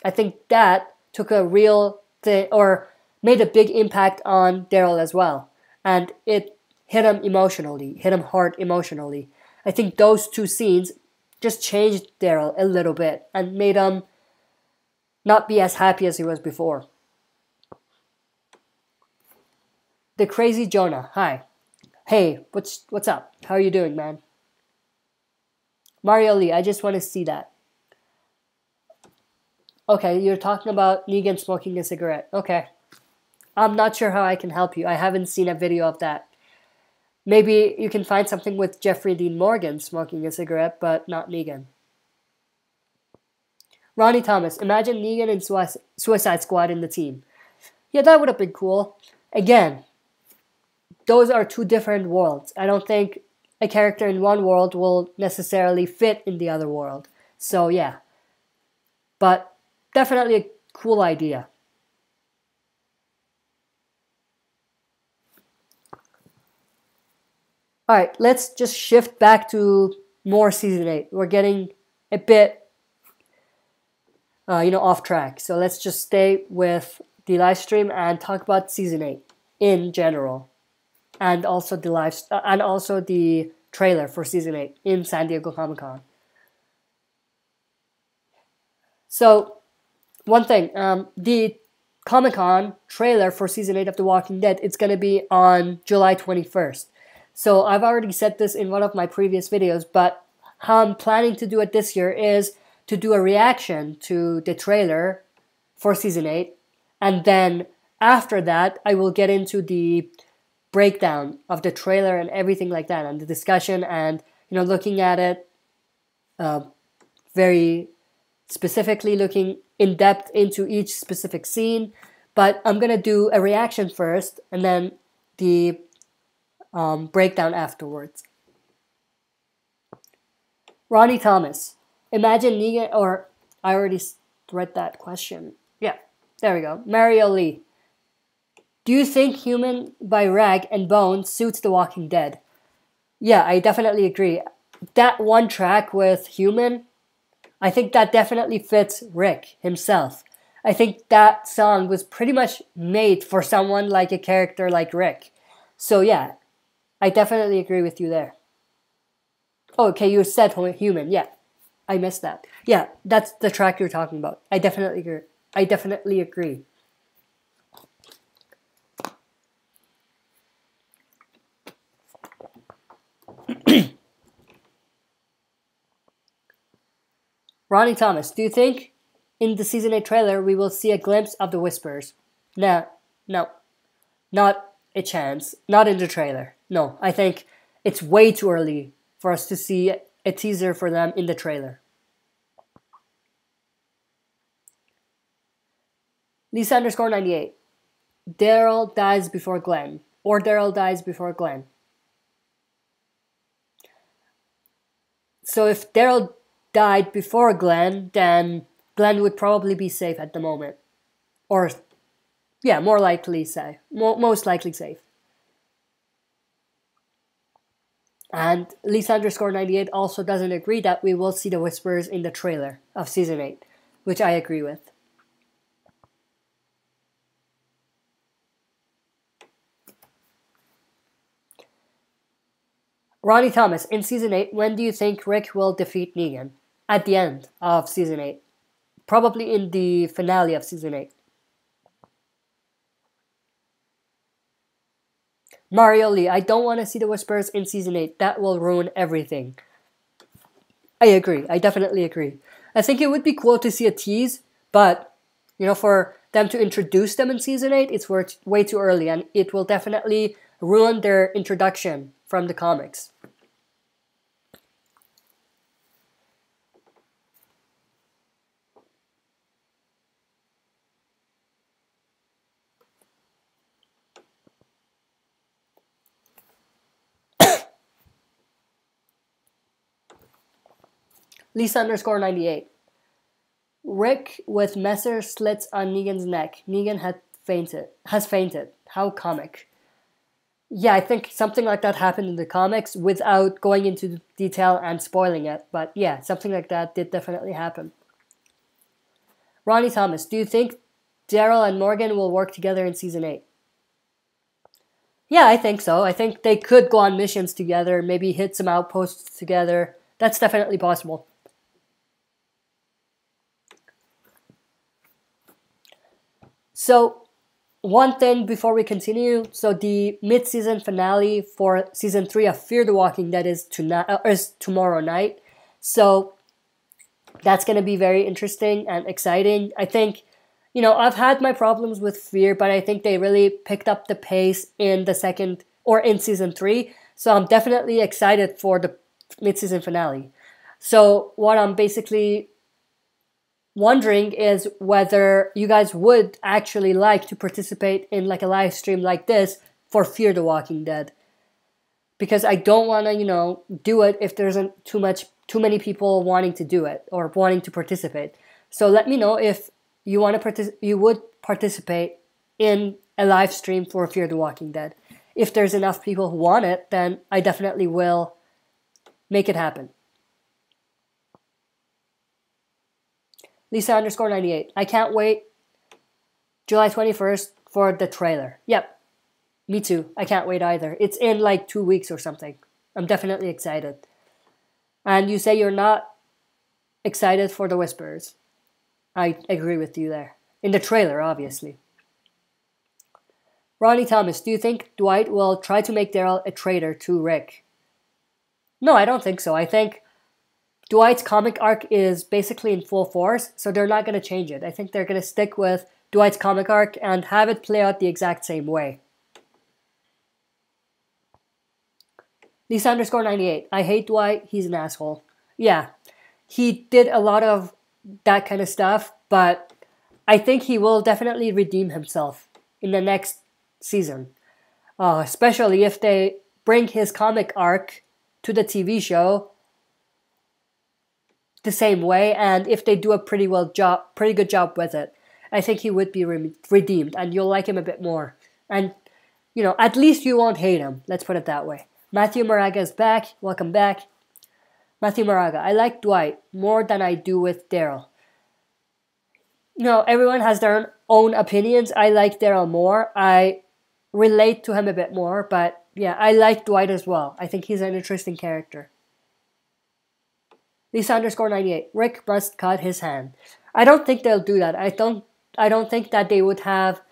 I think that took a real thing, or made a big impact on Daryl as well. And it hit him emotionally, hit him hard emotionally. I think those two scenes just changed Daryl a little bit and made him not be as happy as he was before. The Crazy Jonah, hi. Hey, what's up? How are you doing, man? Mario Lee, I just want to see that. Okay, you're talking about Negan smoking a cigarette. Okay. I'm not sure how I can help you. I haven't seen a video of that. Maybe you can find something with Jeffrey Dean Morgan smoking a cigarette, but not Negan. Ronnie Thomas, imagine Negan and Suicide Squad in the team. Yeah, that would have been cool. Again, those are two different worlds. I don't think a character in one world will necessarily fit in the other world. So yeah. But definitely a cool idea. Alright, let's just shift back to more Season 8. We're getting a bit off track. So let's just stay with the live stream and talk about Season 8 in general. And also the trailer for Season 8 in San Diego Comic-Con. So, one thing, the Comic-Con trailer for Season 8 of The Walking Dead, it's going to be on July 21st. So, I've already said this in one of my previous videos, but how I'm planning to do it this year is to do a reaction to the trailer for Season 8, and then after that, I will get into the breakdown of the trailer and everything like that, and the discussion, and looking at it very specifically, looking in depth into each specific scene, but I'm gonna do a reaction first and then the breakdown afterwards. Ronnie Thomas, imagine Negan, or I already read that question. Yeah, there we go. Mario Lee, do you think Human by Rag and Bone suits The Walking Dead? Yeah, I definitely agree. That one track with Human, I think that definitely fits Rick himself. I think that song was pretty much made for someone like a character like Rick. So yeah, I definitely agree with you there. Oh, okay, you said Human. Yeah, I missed that. Yeah, that's the track you're talking about. I definitely agree. I definitely agree. Ronnie Thomas, do you think in the Season 8 trailer we will see a glimpse of the Whispers? No, not a chance. Not in the trailer. No, I think it's way too early for us to see a teaser for them in the trailer. Lisa_98. Daryl dies before Glenn. Or Daryl dies before Glenn. So if Daryl died before Glenn, then Glenn would probably be safe at the moment. Or, yeah, more likely safe. Most likely safe. And Lisa_98 also doesn't agree that we will see the Whispers in the trailer of Season 8, which I agree with. Ronnie Thomas, in Season 8, when do you think Rick will defeat Negan? At the end of Season 8. Probably in the finale of Season 8. Mario Lee, I don't want to see the Whispers in Season 8. That will ruin everything. I agree. I definitely agree. I think it would be cool to see a tease, but, you know, for them to introduce them in Season 8, it's way too early, and it will definitely ruin their introduction from the comics. Lisa_98. Rick with Messer slits on Negan's neck. Negan has fainted. How comic. Yeah, I think something like that happened in the comics without going into detail and spoiling it. But yeah, something like that did definitely happen. Ronnie Thomas, do you think Daryl and Morgan will work together in Season 8? Yeah, I think so. I think they could go on missions together, maybe hit some outposts together. That's definitely possible. So, one thing before we continue. So, the mid-season finale for Season 3 of Fear the Walking Dead is tomorrow night. So, that's going to be very interesting and exciting. I think, you know, I've had my problems with Fear, but I think they really picked up the pace in in Season 3. So, I'm definitely excited for the mid-season finale. So, what I'm basically wondering is whether you guys would actually like to participate in like a live stream like this for Fear the Walking Dead, because I don't want to, you know, do it if there isn't too many people wanting to do it or wanting to participate. So let me know if you want to you would participate in a live stream for Fear the Walking Dead. If there's enough people who want it, then I definitely will make it happen. Lisa_98. I can't wait July 21st for the trailer. Yep, me too. I can't wait either. It's in like 2 weeks or something. I'm definitely excited. And you say you're not excited for the Whispers. I agree with you there. In the trailer, obviously. Ronnie Thomas, do you think Dwight will try to make Daryl a traitor to Rick? No, I don't think so. I think Dwight's comic arc is basically in full force, so they're not going to change it. I think they're going to stick with Dwight's comic arc and have it play out the exact same way. Lisa_98. I hate Dwight. He's an asshole. Yeah, he did a lot of that kind of stuff, but I think he will definitely redeem himself in the next season, especially if they bring his comic arc to the TV show the same way, and if they do a pretty good job with it. I think he would be redeemed, and you'll like him a bit more. And, at least you won't hate him. Let's put it that way. Matthew Moraga is back. Welcome back. Matthew Moraga, I like Dwight more than I do with Daryl. Everyone has their own opinions. I like Daryl more. I relate to him a bit more, but yeah, I like Dwight as well. I think he's an interesting character. Lisa_98, Rick must cut his hand. I don't think they'll do that. I don't think that they would have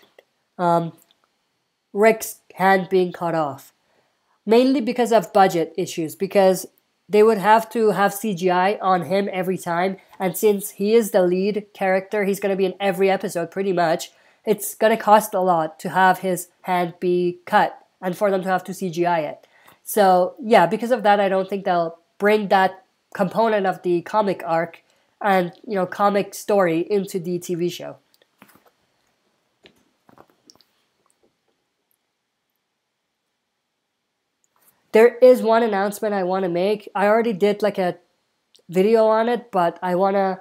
Rick's hand being cut off. Mainly because of budget issues, because they would have to have CGI on him every time, and since he is the lead character, he's going to be in every episode pretty much, it's going to cost a lot to have his hand be cut and for them to have to CGI it. So yeah, because of that, I don't think they'll bring that component of the comic arc and comic story into the TV show. There is one announcement I want to make. I already did like a video on it, but I want to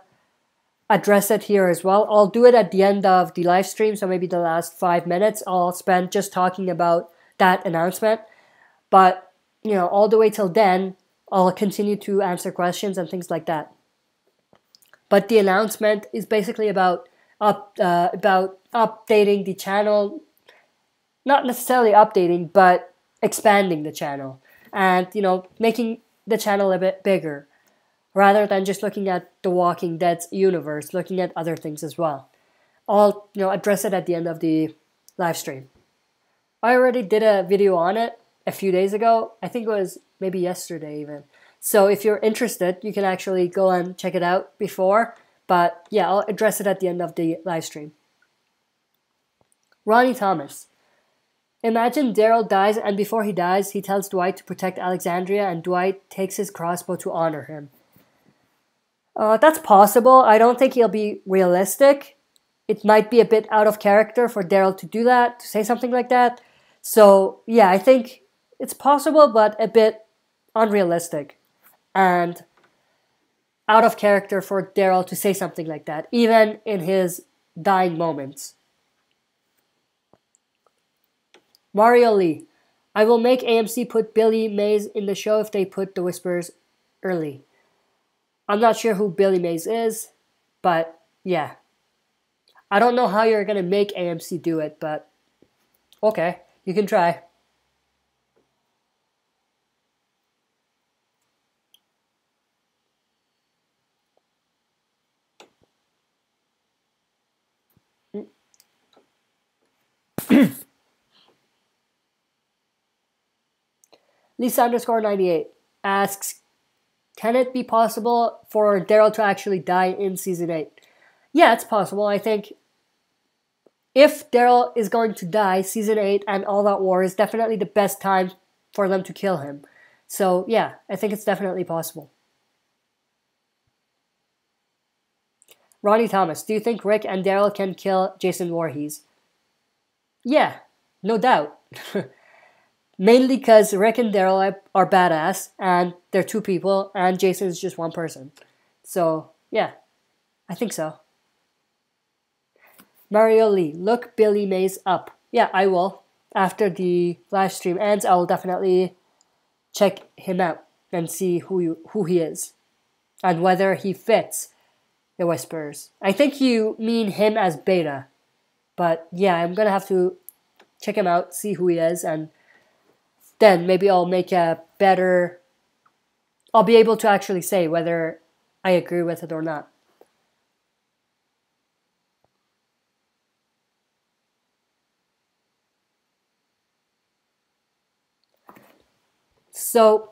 address it here as well. I'll do it at the end of the live stream, so maybe the last 5 minutes I'll spend just talking about that announcement. But, all the way till then, I'll continue to answer questions and things like that. But the announcement is basically about updating the channel. Not necessarily updating, but expanding the channel. And, making the channel a bit bigger. Rather than just looking at The Walking Dead's universe, looking at other things as well. I'll, address it at the end of the live stream. I already did a video on it a few days ago. I think it was maybe yesterday even. So if you're interested, you can actually go and check it out before. But yeah, I'll address it at the end of the live stream. Ronnie Thomas. Imagine Daryl dies, and before he dies, he tells Dwight to protect Alexandria, and Dwight takes his crossbow to honor him. That's possible. I don't think he'll be realistic. It might be a bit out of character for Daryl to do that, to say something like that. So, yeah, I think it's possible, but a bit unrealistic. And out of character for Daryl to say something like that, even in his dying moments. Mario Lee. I will make AMC put Billy Mays in the show if they put the Whispers early. I'm not sure who Billy Mays is, but yeah. I don't know how you're going to make AMC do it, but okay, you can try. Lisa_98 asks, can it be possible for Daryl to actually die in Season 8? Yeah, it's possible. I think if Daryl is going to die, Season 8 and All That War is definitely the best time for them to kill him. So yeah, I think it's definitely possible. Ronnie Thomas, do you think Rick and Daryl can kill Jason Voorhees? Yeah, no doubt. Mainly because Rick and Daryl are badass, and they're two people, and Jason is just one person. So, yeah, I think so. Mario Lee, look Billy Mays up. Yeah, I will. After the live stream ends, I will definitely check him out and see who he is. And whether he fits the Whisperers. I think you mean him as Beta. But yeah, I'm going to have to check him out, see who he is, and then maybe I'll make a better... I'll be able to actually say whether I agree with it or not. So,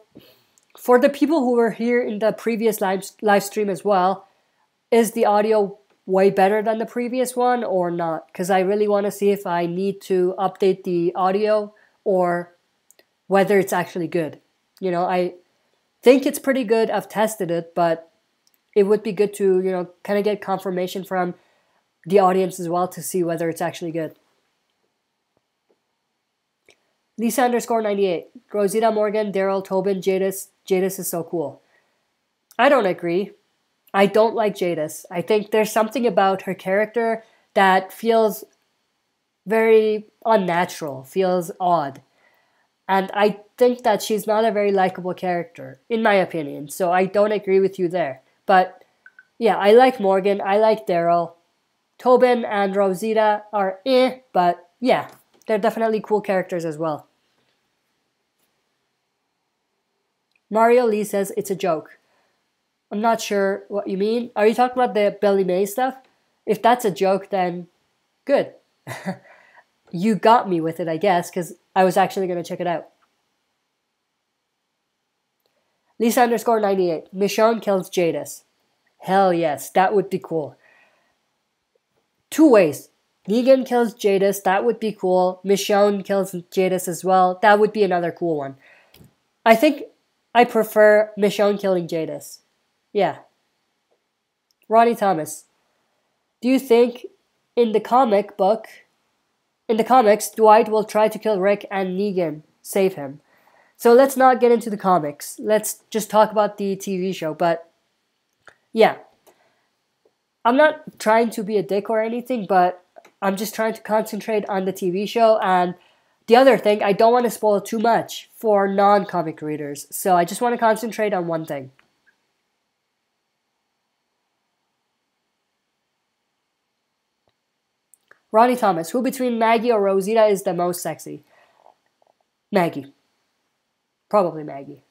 for the people who were here in the previous live stream as well, is the audio way better than the previous one or not? Because I really want to see if I need to update the audio or whether it's actually good. You know, I think it's pretty good. I've tested it, but it would be good to, kind of get confirmation from the audience as well to see whether it's actually good. Lisa_98. Rosita Morgan, Daryl, Tobin, Jadis. Jadis is so cool. I don't agree. I don't like Jadis. I think there's something about her character that feels very unnatural, feels odd. And I think that she's not a very likable character, in my opinion. So I don't agree with you there. But yeah, I like Morgan. I like Daryl. Tobin and Rosita are but yeah, they're definitely cool characters as well. Mario Lee says it's a joke. I'm not sure what you mean. Are you talking about the Billy May stuff? If that's a joke, then good. You got me with it, I guess, because I was actually going to check it out. Lisa_98. Michonne kills Jadis. Hell yes, that would be cool. Two ways. Negan kills Jadis, that would be cool. Michonne kills Jadis as well. That would be another cool one. I think I prefer Michonne killing Jadis. Yeah. Ronnie Thomas. Do you think in the comics, Dwight will try to kill Rick and Negan save him? So let's not get into the comics. Let's just talk about the TV show. But yeah. I'm not trying to be a dick or anything, but I'm just trying to concentrate on the TV show. And the other thing, I don't want to spoil too much for non-comic readers. So I just want to concentrate on one thing. Ronnie Thomas, who between Maggie or Rosita is the most sexy? Maggie. Probably Maggie.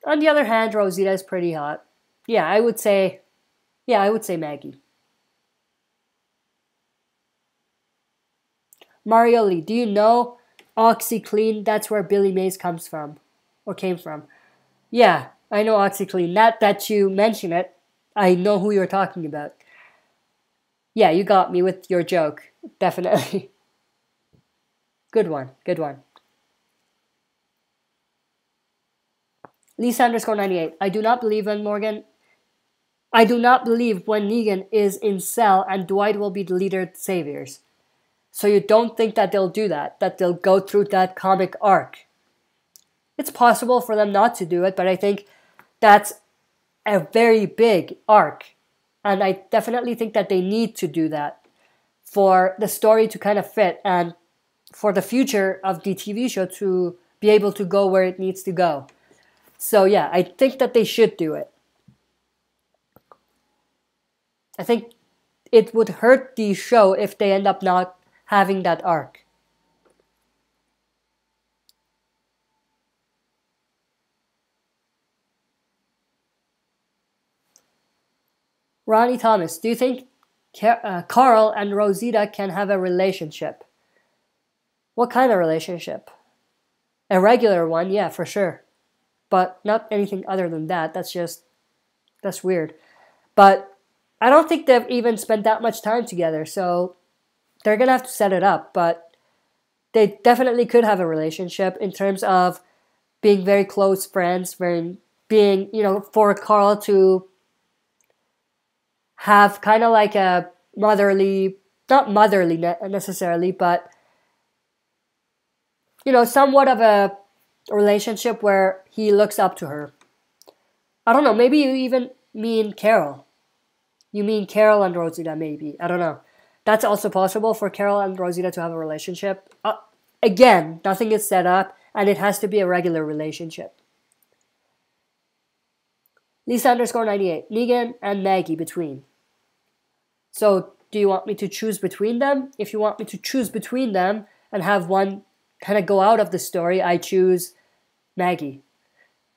On the other hand, Rosita is pretty hot. Yeah, I would say Maggie. Mario Lee, do you know OxyClean? That's where Billy Mays comes from, or came from. Yeah, I know OxyClean. Not that you mention it, I know who you're talking about. Yeah, you got me with your joke. Definitely. Good one. Good one. Lisa_98. I do not believe when Negan is in cell and Dwight will be the leader of the Saviors. So you don't think that they'll do that they'll go through that comic arc. It's possible for them not to do it, but I think that's a very big arc. And I definitely think that they need to do that for the story to kind of fit and for the future of the TV show to be able to go where it needs to go. So yeah, I think that they should do it. I think it would hurt the show if they end up not having that arc. Ronnie Thomas, do you think Carl and Rosita can have a relationship? What kind of relationship? A regular one, yeah, for sure. But not anything other than that. That's weird. But I don't think they've even spent that much time together, so they're gonna have to set it up. But they definitely could have a relationship in terms of being very close friends, being, for Carl to have kind of like a motherly, not motherly necessarily, but, somewhat of a relationship where he looks up to her. I don't know, maybe you even mean Carol. You mean Carol and Rosita, maybe. I don't know. That's also possible for Carol and Rosita to have a relationship. Again, nothing is set up, and it has to be a regular relationship. Lisa_98. Negan and Maggie between. So, do you want me to choose between them? If you want me to choose between them and have one kind of go out of the story, I choose Maggie.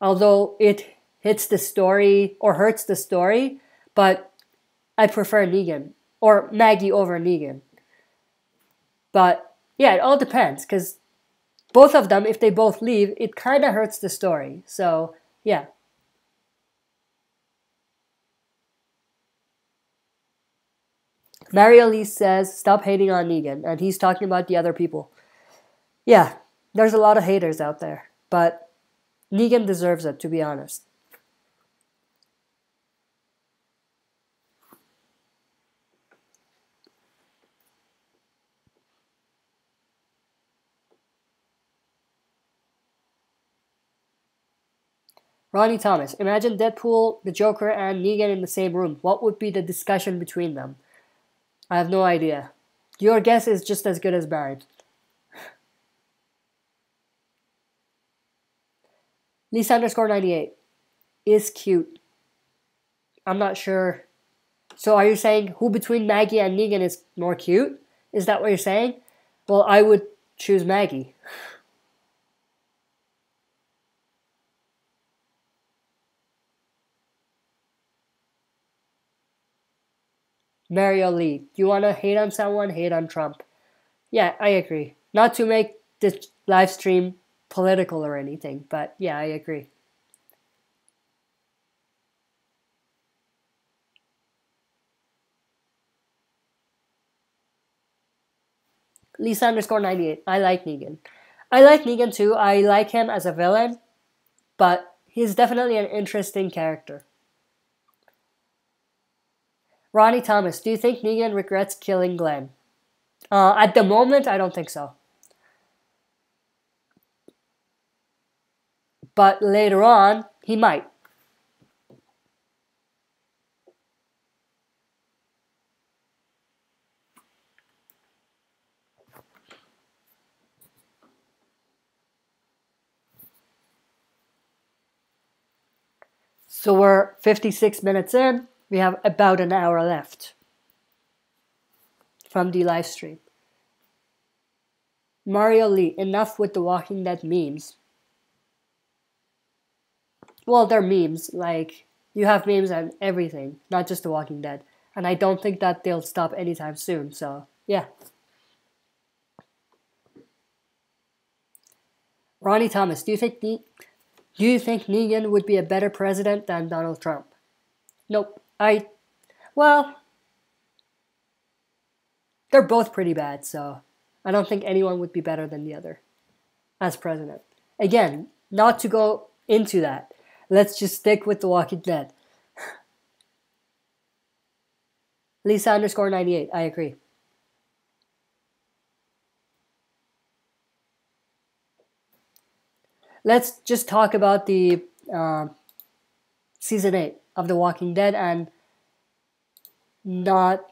Although it hits the story or hurts the story, but I prefer Negan or Maggie over Negan. But yeah, it all depends because both of them, if they both leave, it kind of hurts the story. So yeah. Mario Lee says, stop hating on Negan. And he's talking about the other people. Yeah, there's a lot of haters out there. But Negan deserves it, to be honest. Ronnie Thomas, imagine Deadpool, the Joker, and Negan in the same room. What would be the discussion between them? I have no idea. Your guess is just as good as mine. Lisa_98 is cute. I'm not sure. So are you saying who between Maggie and Negan is more cute? Is that what you're saying? Well, I would choose Maggie. Mario Lee, you want to hate on someone, hate on Trump. Yeah, I agree. Not to make this live stream political or anything, but yeah, I agree. Lisa_98, I like Negan. I like Negan too. I like him as a villain, but he's definitely an interesting character. Ronnie Thomas, do you think Negan regrets killing Glenn? At the moment, I don't think so. But later on, he might. So we're 56 minutes in. We have about an hour left from the live stream. Mario Lee, enough with the Walking Dead memes. Well, they're memes. Like, you have memes and everything, not just the Walking Dead. And I don't think that they'll stop anytime soon, so yeah. Ronnie Thomas, do you think Negan would be a better president than Donald Trump? Nope. Well, they're both pretty bad, so I don't think anyone would be better than the other as president. Again, not to go into that. Let's just stick with The Walking Dead. Lisa_98, I agree. Let's just talk about the season 8 of The Walking Dead and not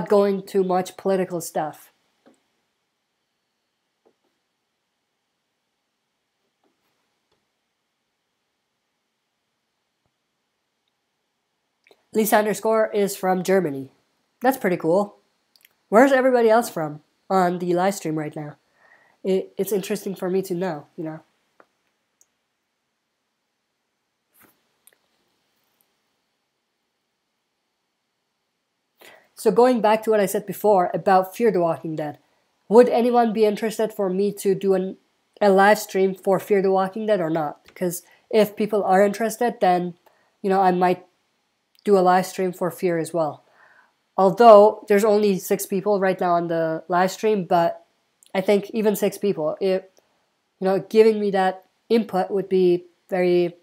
going too much political stuff. Lisa_ is from Germany. That's pretty cool. Where's everybody else from on the live stream right now? It's interesting for me to know, you know. So going back to what I said before about Fear the Walking Dead, would anyone be interested for me to do a live stream for Fear the Walking Dead or not? Because if people are interested, then, you know, I might do a live stream for Fear as well. Although there's only 6 people right now on the live stream, but I think even 6 people, giving me that input would be very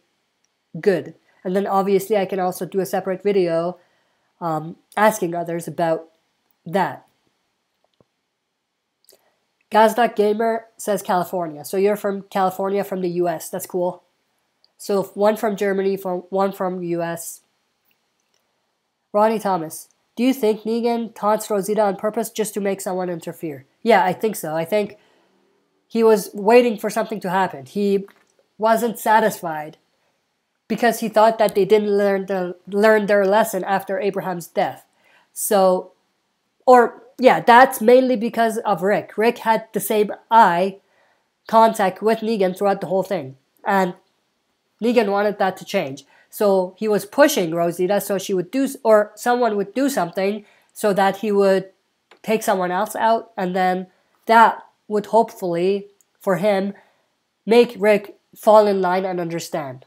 good. And then obviously I can also do a separate video asking others about that. Gazdak Gamer says California. So you're from California, from the US. That's cool. So one from Germany, one from US. Ronnie Thomas, do you think Negan taunts Rosita on purpose just to make someone interfere? Yeah, I think so. I think he was waiting for something to happen. He wasn't satisfied because he thought that they didn't learn their lesson after Abraham's death. So, that's mainly because of Rick. Rick had the same eye contact with Negan throughout the whole thing. And Negan wanted that to change. So he was pushing Rosita so she would or someone would do something so that he would take someone else out. And then that would hopefully, for him, make Rick fall in line and understand.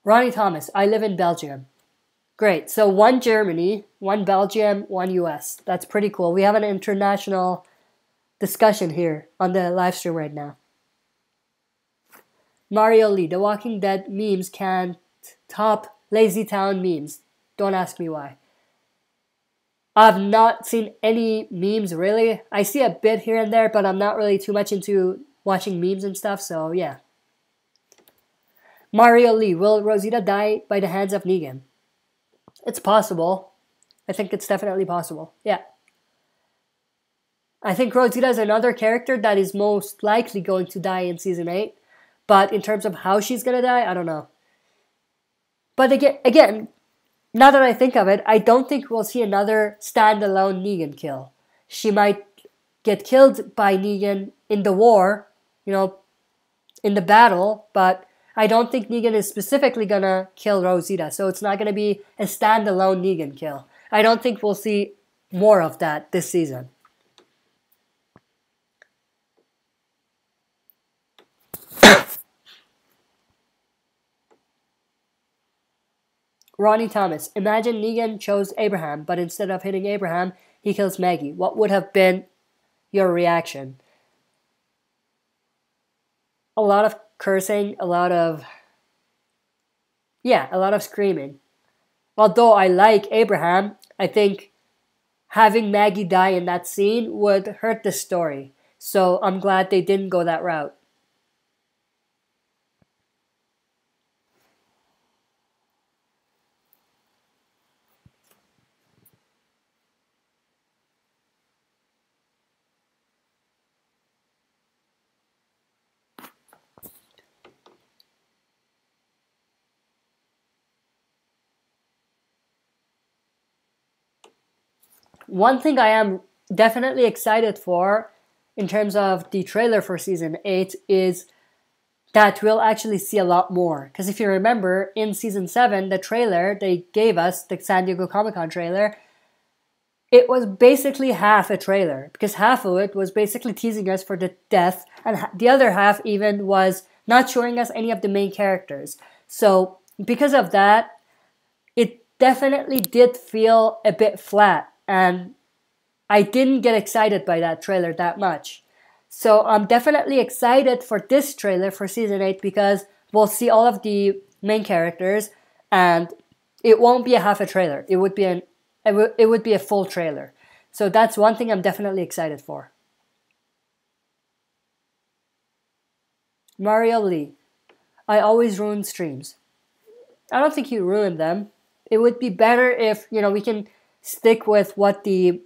Ronnie Thomas, I live in Belgium. Great. So 1 Germany, 1 Belgium, 1 US. That's pretty cool. We have an international discussion here on the live stream right now. Mario Lee, The Walking Dead memes can't top Lazy Town memes. Don't ask me why. I've not seen any memes really. I see a bit here and there, but I'm not really too much into watching memes and stuff, so yeah. Mario Lee, will Rosita die by the hands of Negan? It's possible. I think it's definitely possible. Yeah. I think Rosita is another character that is most likely going to die in Season 8. But in terms of how she's going to die, I don't know. But again, now that I think of it, I don't think we'll see another standalone Negan kill. She might get killed by Negan in the war, in the battle, but I don't think Negan is specifically going to kill Rosita. So it's not going to be a standalone Negan kill. I don't think we'll see more of that this season. Ronnie Thomas, imagine Negan chose Abraham, but instead of hitting Abraham, he kills Maggie. What would have been your reaction? A lot of cursing, a lot of screaming. Although I like Abraham, I think having Maggie die in that scene would hurt the story. So I'm glad they didn't go that route. One thing I am definitely excited for in terms of the trailer for Season 8 is that we'll actually see a lot more. Because if you remember, in Season 7, the trailer they gave us, the San Diego Comic-Con trailer, it was basically half a trailer. Because half of it was basically teasing us for the death, and the other half even was not showing us any of the main characters. So, because of that, it definitely did feel a bit flat. And I didn't get excited by that trailer that much. So I'm definitely excited for this trailer for Season 8 because we'll see all of the main characters and it won't be a half a trailer. It would be a full trailer. So that's one thing I'm definitely excited for. Mario Lee, I always ruin streams. I don't think you ruined them. It would be better if, we can stick with what the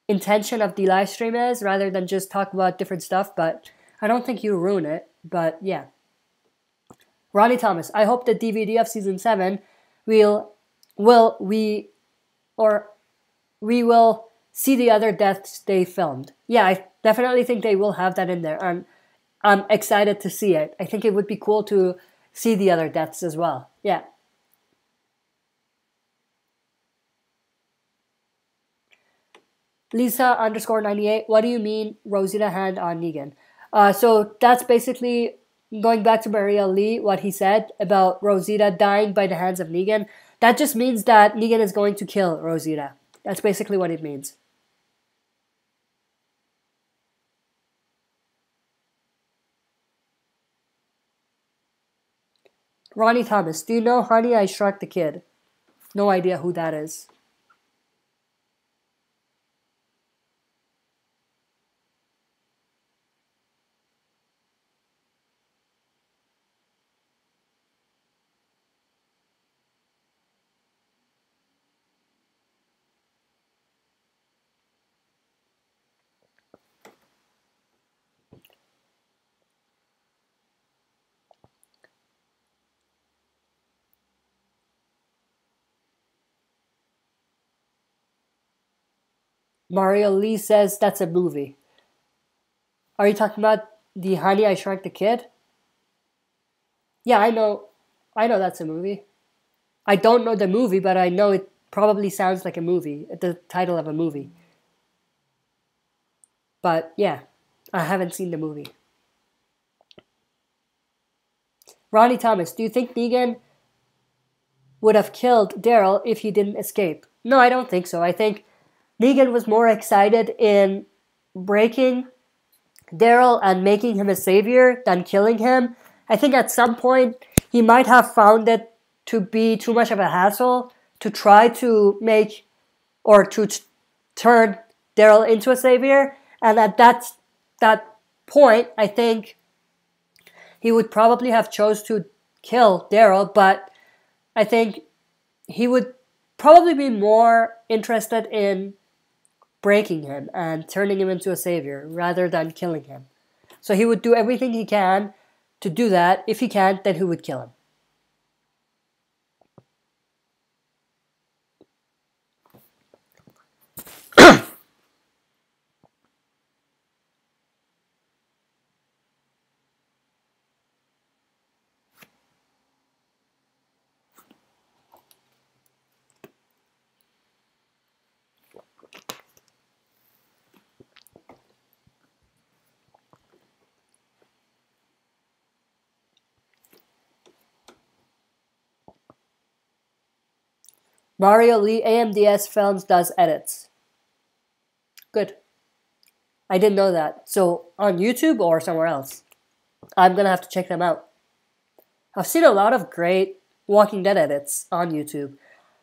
intention of the live stream is rather than just talk about different stuff, but I don't think you ruin it. But yeah. Ronnie Thomas, I hope the DVD of Season 7 we will see the other deaths they filmed. Yeah, I definitely think they will have that in there. I'm excited to see it. I think it would be cool to see the other deaths as well. Yeah. Lisa_98, what do you mean Rosita hand on Negan? So that's basically going back to Maria Lee, what he said about Rosita dying by the hands of Negan. That just means that Negan is going to kill Rosita. That's basically what it means. Ronnie Thomas, do you know Honey, I Shrunk the Kid? No idea who that is. Mario Lee says that's a movie. Are you talking about the Honey, I Shrunk the Kid? Yeah, I know that's a movie. I don't know the movie, but I know it probably sounds like a movie, the title of a movie. But yeah, I haven't seen the movie. Ronnie Thomas, do you think Negan would have killed Daryl if he didn't escape? No, I don't think so. I think Negan was more excited in breaking Daryl and making him a savior than killing him. I think at some point he might have found it to be too much of a hassle to try to make or to turn Daryl into a savior. And at that point, I think he would probably have chose to kill Daryl, but I think he would probably be more interested in breaking him and turning him into a savior rather than killing him. So he would do everything he can to do that. If he can't, then he would kill him. Mario Lee AMDS Films does edits. Good. I didn't know that. So on YouTube or somewhere else? I'm gonna have to check them out. I've seen a lot of great Walking Dead edits on YouTube.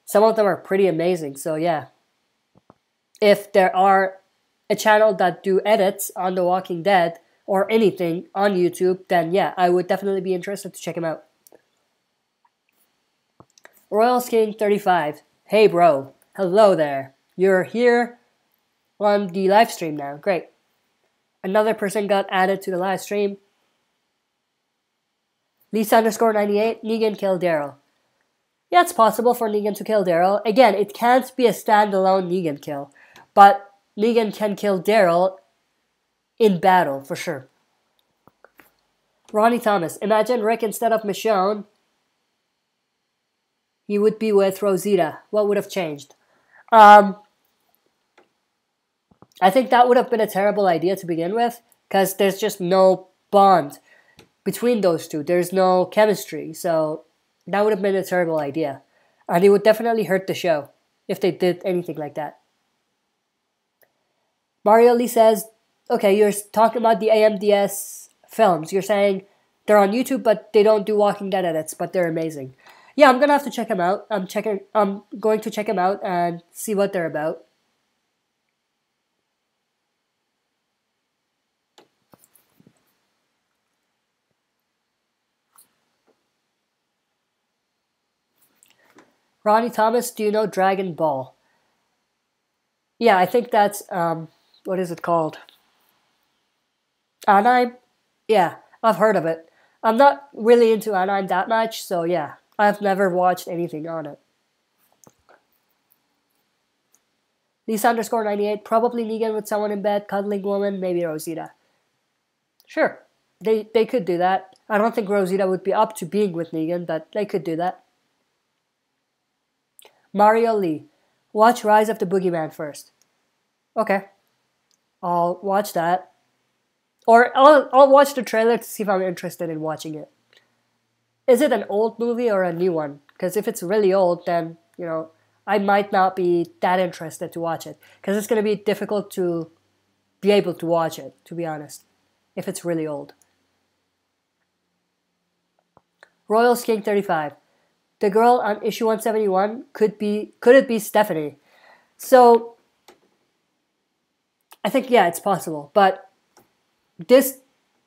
Some of them are pretty amazing, so yeah. If there are a channel that do edits on The Walking Dead or anything on YouTube, then yeah, I would definitely be interested to check them out. Royal King 35. Hey bro, hello there. You're here on the live stream now. Great. Another person got added to the live stream. Lisa_98, Negan killed Daryl. Yeah, it's possible for Negan to kill Daryl. Again, it can't be a standalone Negan kill, but Negan can kill Daryl in battle, for sure. Ronnie Thomas, imagine Rick instead of Michonne. He would be with Rosita. What would have changed? I think that would have been a terrible idea to begin with, because there's just no bond between those two. There's no chemistry, so that would have been a terrible idea. And it would definitely hurt the show if they did anything like that. Mario Lee says, okay, you're talking about the AMDS films. You're saying they're on YouTube, but they don't do Walking Dead edits, but they're amazing. Yeah, I'm gonna have to check them out. I'm going to check them out and see what they're about. Ronnie Thomas, do you know Dragon Ball? Yeah, I think that's, what is it called? Anime? Yeah, I've heard of it. I'm not really into anime that much, so yeah, I've never watched anything on it. Lisa_98, probably Negan with someone in bed, cuddling woman, maybe Rosita. Sure, they could do that. I don't think Rosita would be up to being with Negan, but they could do that. Mario Lee, watch Rise of the Boogeyman first. Okay, I'll watch that. Or I'll watch the trailer to see if I'm interested in watching it. Is it an old movie or a new one? Because if it's really old, then, you know, I might not be that interested to watch it. Because it's going to be difficult to be able to watch it, to be honest, if it's really old. Royals King 35. The girl on issue 171, could it be Stephanie? So, I think, yeah, it's possible. But this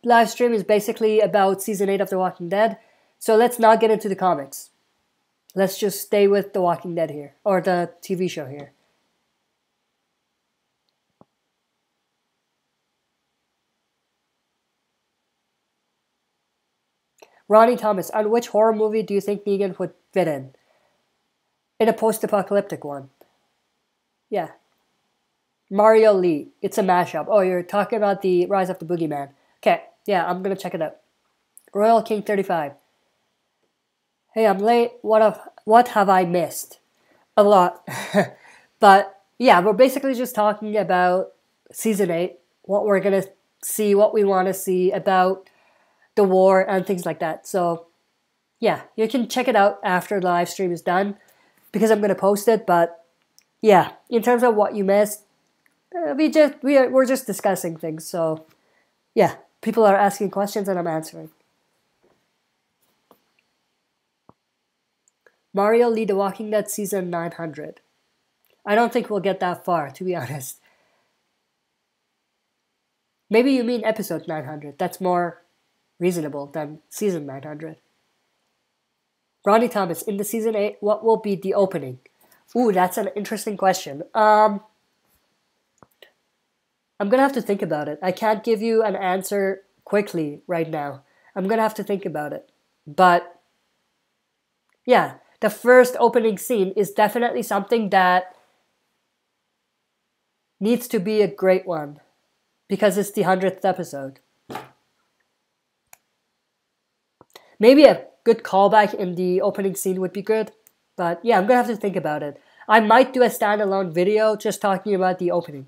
live stream is basically about Season 8 of The Walking Dead. So let's not get into the comics. Let's just stay with The Walking Dead here, or the TV show here. Ronnie Thomas, on which horror movie do you think Negan would fit in? In a post-apocalyptic one. Yeah. Mario Lee, it's a mashup. Oh, you're talking about the Rise of the Boogeyman. Okay, yeah, I'm gonna check it out. Royal King 35. Hey, I'm late. What have I missed? A lot. But yeah, we're basically just talking about Season 8, what we're gonna see, what we want to see about the war and things like that. So yeah, you can check it out after the live stream is done, because I'm gonna post it. But yeah, in terms of what you missed, we're just discussing things. So yeah, people are asking questions and I'm answering. Mario Lee, The Walking Dead season 900. I don't think we'll get that far, to be honest. Maybe you mean episode 900. That's more reasonable than season 900. Ronnie Thomas, in the season 8, what will be the opening? Ooh, that's an interesting question. I'm gonna have to think about it. I can't give you an answer quickly right now. I'm gonna have to think about it. But yeah, the first opening scene is definitely something that needs to be a great one because it's the 100th episode. Maybe a good callback in the opening scene would be good. But yeah, I'm gonna have to think about it. I might do a standalone video just talking about the opening.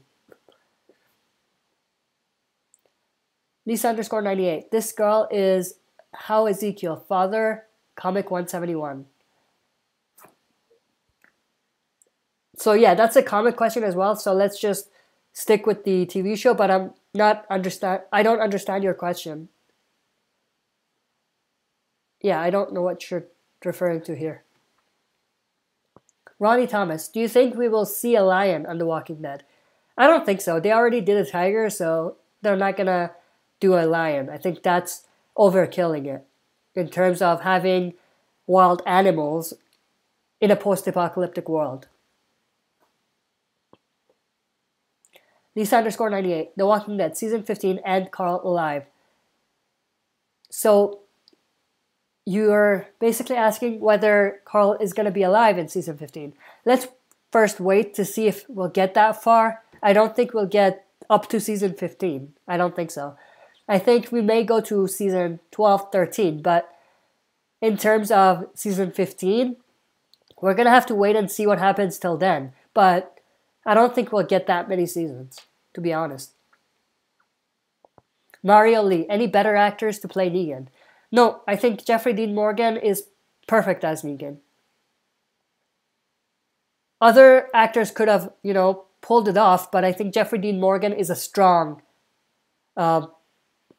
Lisa_98. This girl is How Ezekiel, Father, Comic 171. So yeah, that's a comic question as well. So let's just stick with the TV show, but I don't understand your question. Yeah, I don't know what you're referring to here. Ronnie Thomas, do you think we will see a lion on The Walking Dead? I don't think so. They already did a tiger, so they're not gonna do a lion. I think that's overkilling it in terms of having wild animals in a post-apocalyptic world. Lisa_98, The Walking Dead, Season 15, and Carl alive. So, you're basically asking whether Carl is going to be alive in Season 15. Let's first wait to see if we'll get that far. I don't think we'll get up to Season 15. I don't think so. I think we may go to Season 12, 13, but in terms of Season 15, we're going to have to wait and see what happens till then. But I don't think we'll get that many seasons, to be honest. Mario Lee, any better actors to play Negan? No, I think Jeffrey Dean Morgan is perfect as Negan. Other actors could have, pulled it off, but I think Jeffrey Dean Morgan is a strong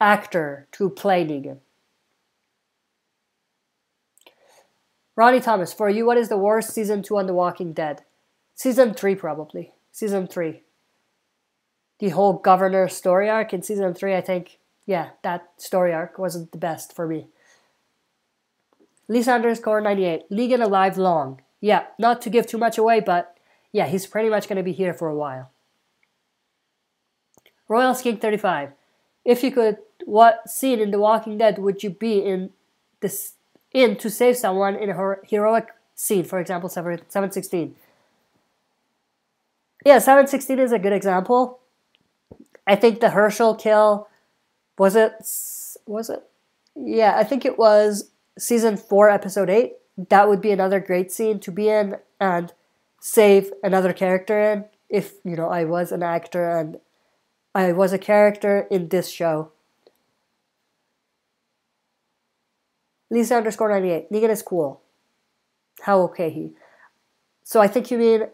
actor to play Negan. Ronnie Thomas, for you, what is the worst Season 2 on The Walking Dead? Season 3, probably. Season 3. The whole governor story arc in Season 3, I think, yeah, that story arc wasn't the best for me. Lisa_98, Negan alive long. Yeah, not to give too much away, but yeah, he's pretty much going to be here for a while. Royal King 35, if you could, what scene in The Walking Dead would you be in to save someone in a heroic scene? For example, 716. Yeah, 716 is a good example. I think the Herschel kill, was it? Yeah, I think it was Season 4, Episode 8. That would be another great scene to be in and save another character in if, I was an actor and I was a character in this show. Lisa_98, Negan is cool. How okay he? So I think you mean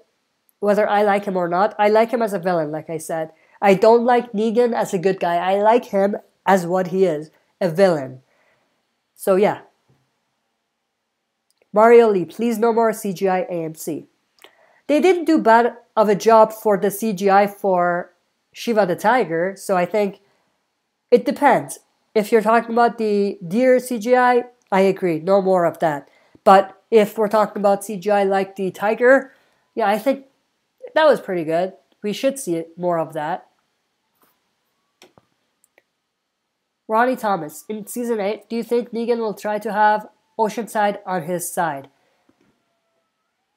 whether I like him or not. I like him as a villain, like I said. I don't like Negan as a good guy. I like him as what he is, a villain. So yeah. Mario Lee, please no more CGI AMC. They didn't do bad of a job for the CGI for Shiva the Tiger, so I think it depends. If you're talking about the deer CGI, I agree, no more of that. But if we're talking about CGI like the tiger, yeah, I think that was pretty good. We should see more of that. Ronnie Thomas, in Season 8, do you think Negan will try to have Oceanside on his side?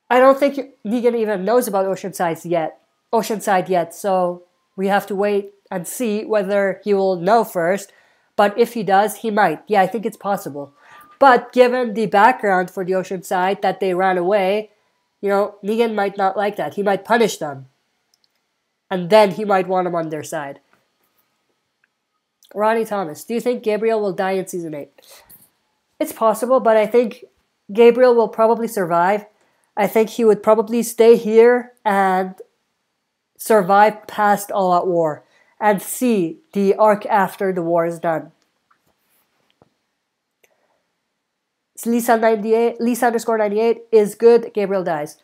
I don't think Negan even knows about Oceanside yet, so we have to wait and see whether he will know first. But if he does, he might. Yeah, I think it's possible. But given the background for the Oceanside, that they ran away, Negan might not like that. He might punish them. And then he might want them on their side. Ronnie Thomas, do you think Gabriel will die in Season 8? It's possible, but I think Gabriel will probably survive. I think he would probably stay here and survive past All Out War and see the arc after the war is done. Lisa_98 is good, Gabriel dies.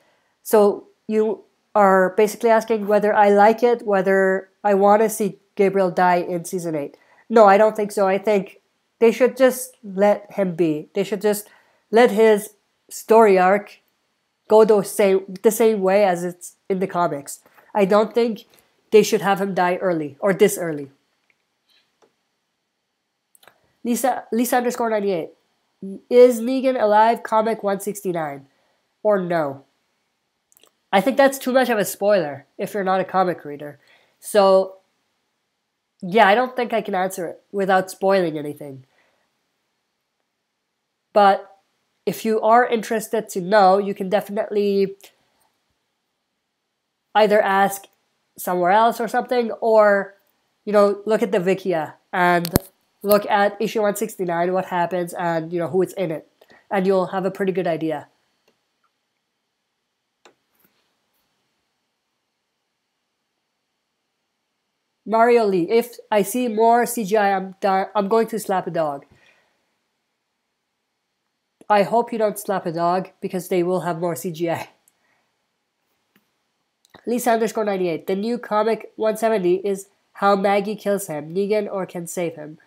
So you are basically asking whether I like it, whether I want to see Gabriel die in season 8. No, I don't think so. I think they should just let him be. They should just let his story arc go the same way as it's in the comics. I don't think they should have him die early or this early. Lisa underscore 98. Is Negan alive? Comic 169. Or no? I think that's too much of a spoiler if you're not a comic reader. So, yeah, I don't think I can answer it without spoiling anything. But if you are interested to know, you can definitely either ask somewhere else or something, or, look at the Wikia and look at issue 169, what happens, and, who is in it. And you'll have a pretty good idea. Mario Lee, if I see more CGI, I'm going to slap a dog. I hope you don't slap a dog, because they will have more CGI. Lisa underscore 98. The new comic 170 is how Maggie kills him, Negan, or can save him.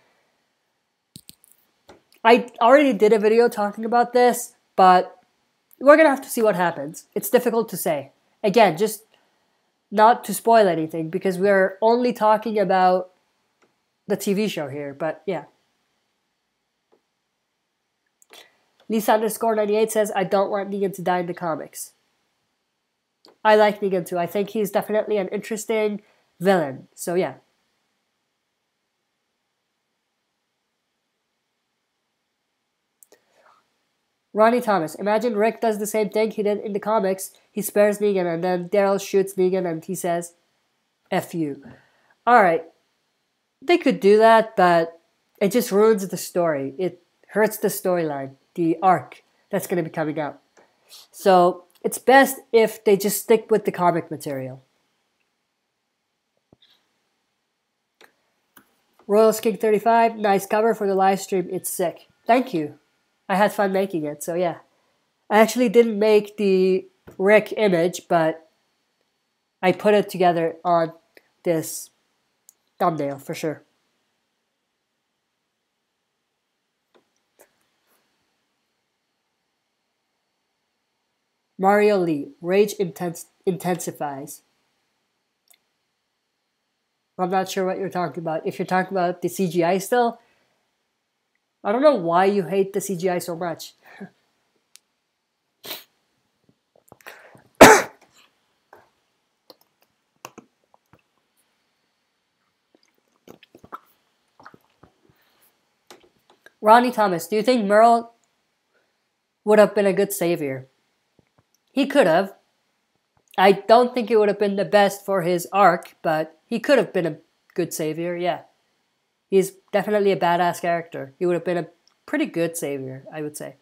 I already did a video talking about this, but we're going to have to see what happens. It's difficult to say. Again, just not to spoil anything, because we're only talking about the TV show here, but yeah. Lisa underscore 98 says, I don't want Negan to die in the comics. I like Negan too. I think he's definitely an interesting villain. So yeah. Ronnie Thomas. Imagine Rick does the same thing he did in the comics. He spares Negan and then Daryl shoots Negan and he says, F you. Alright. They could do that, but it just ruins the story. It hurts the storyline, the arc that's going to be coming out. So it's best if they just stick with the comic material. Royals King 35, nice cover for the live stream. It's sick. Thank you. I had fun making it, so yeah. I actually didn't make the Rick image, but I put it together on this thumbnail for sure. Mario Lee, rage intensifies. I'm not sure what you're talking about. If you're talking about the CGI still, I don't know why you hate the CGI so much. Ronnie Thomas, do you think Merle would have been a good savior? He could have. I don't think it would have been the best for his arc, but he could have been a good savior, yeah. He's definitely a badass character. He would have been a pretty good savior, I would say.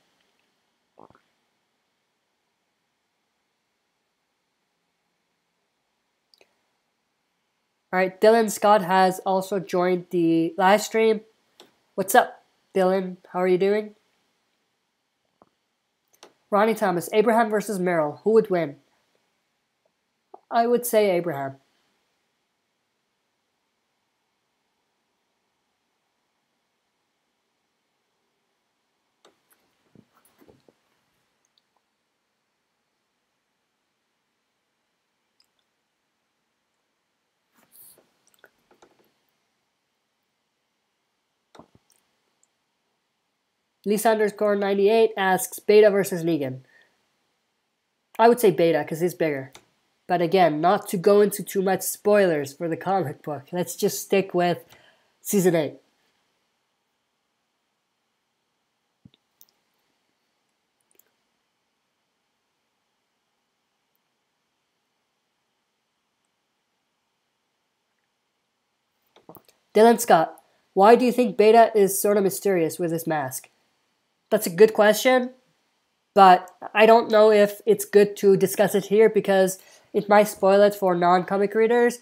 Alright, Dylan Scott has also joined the live stream. What's up, Dylan? How are you doing? Ronnie Thomas, Abraham versus Merrill. Who would win? I would say Abraham. Lisa underscore 98 asks Beta versus Negan. I would say Beta because he's bigger. But again, not to go into too much spoilers for the comic book. Let's just stick with season 8. Dylan Scott, why do you think Beta is sort of mysterious with his mask? That's a good question, but I don't know if it's good to discuss it here because it might spoil it for non-comic readers,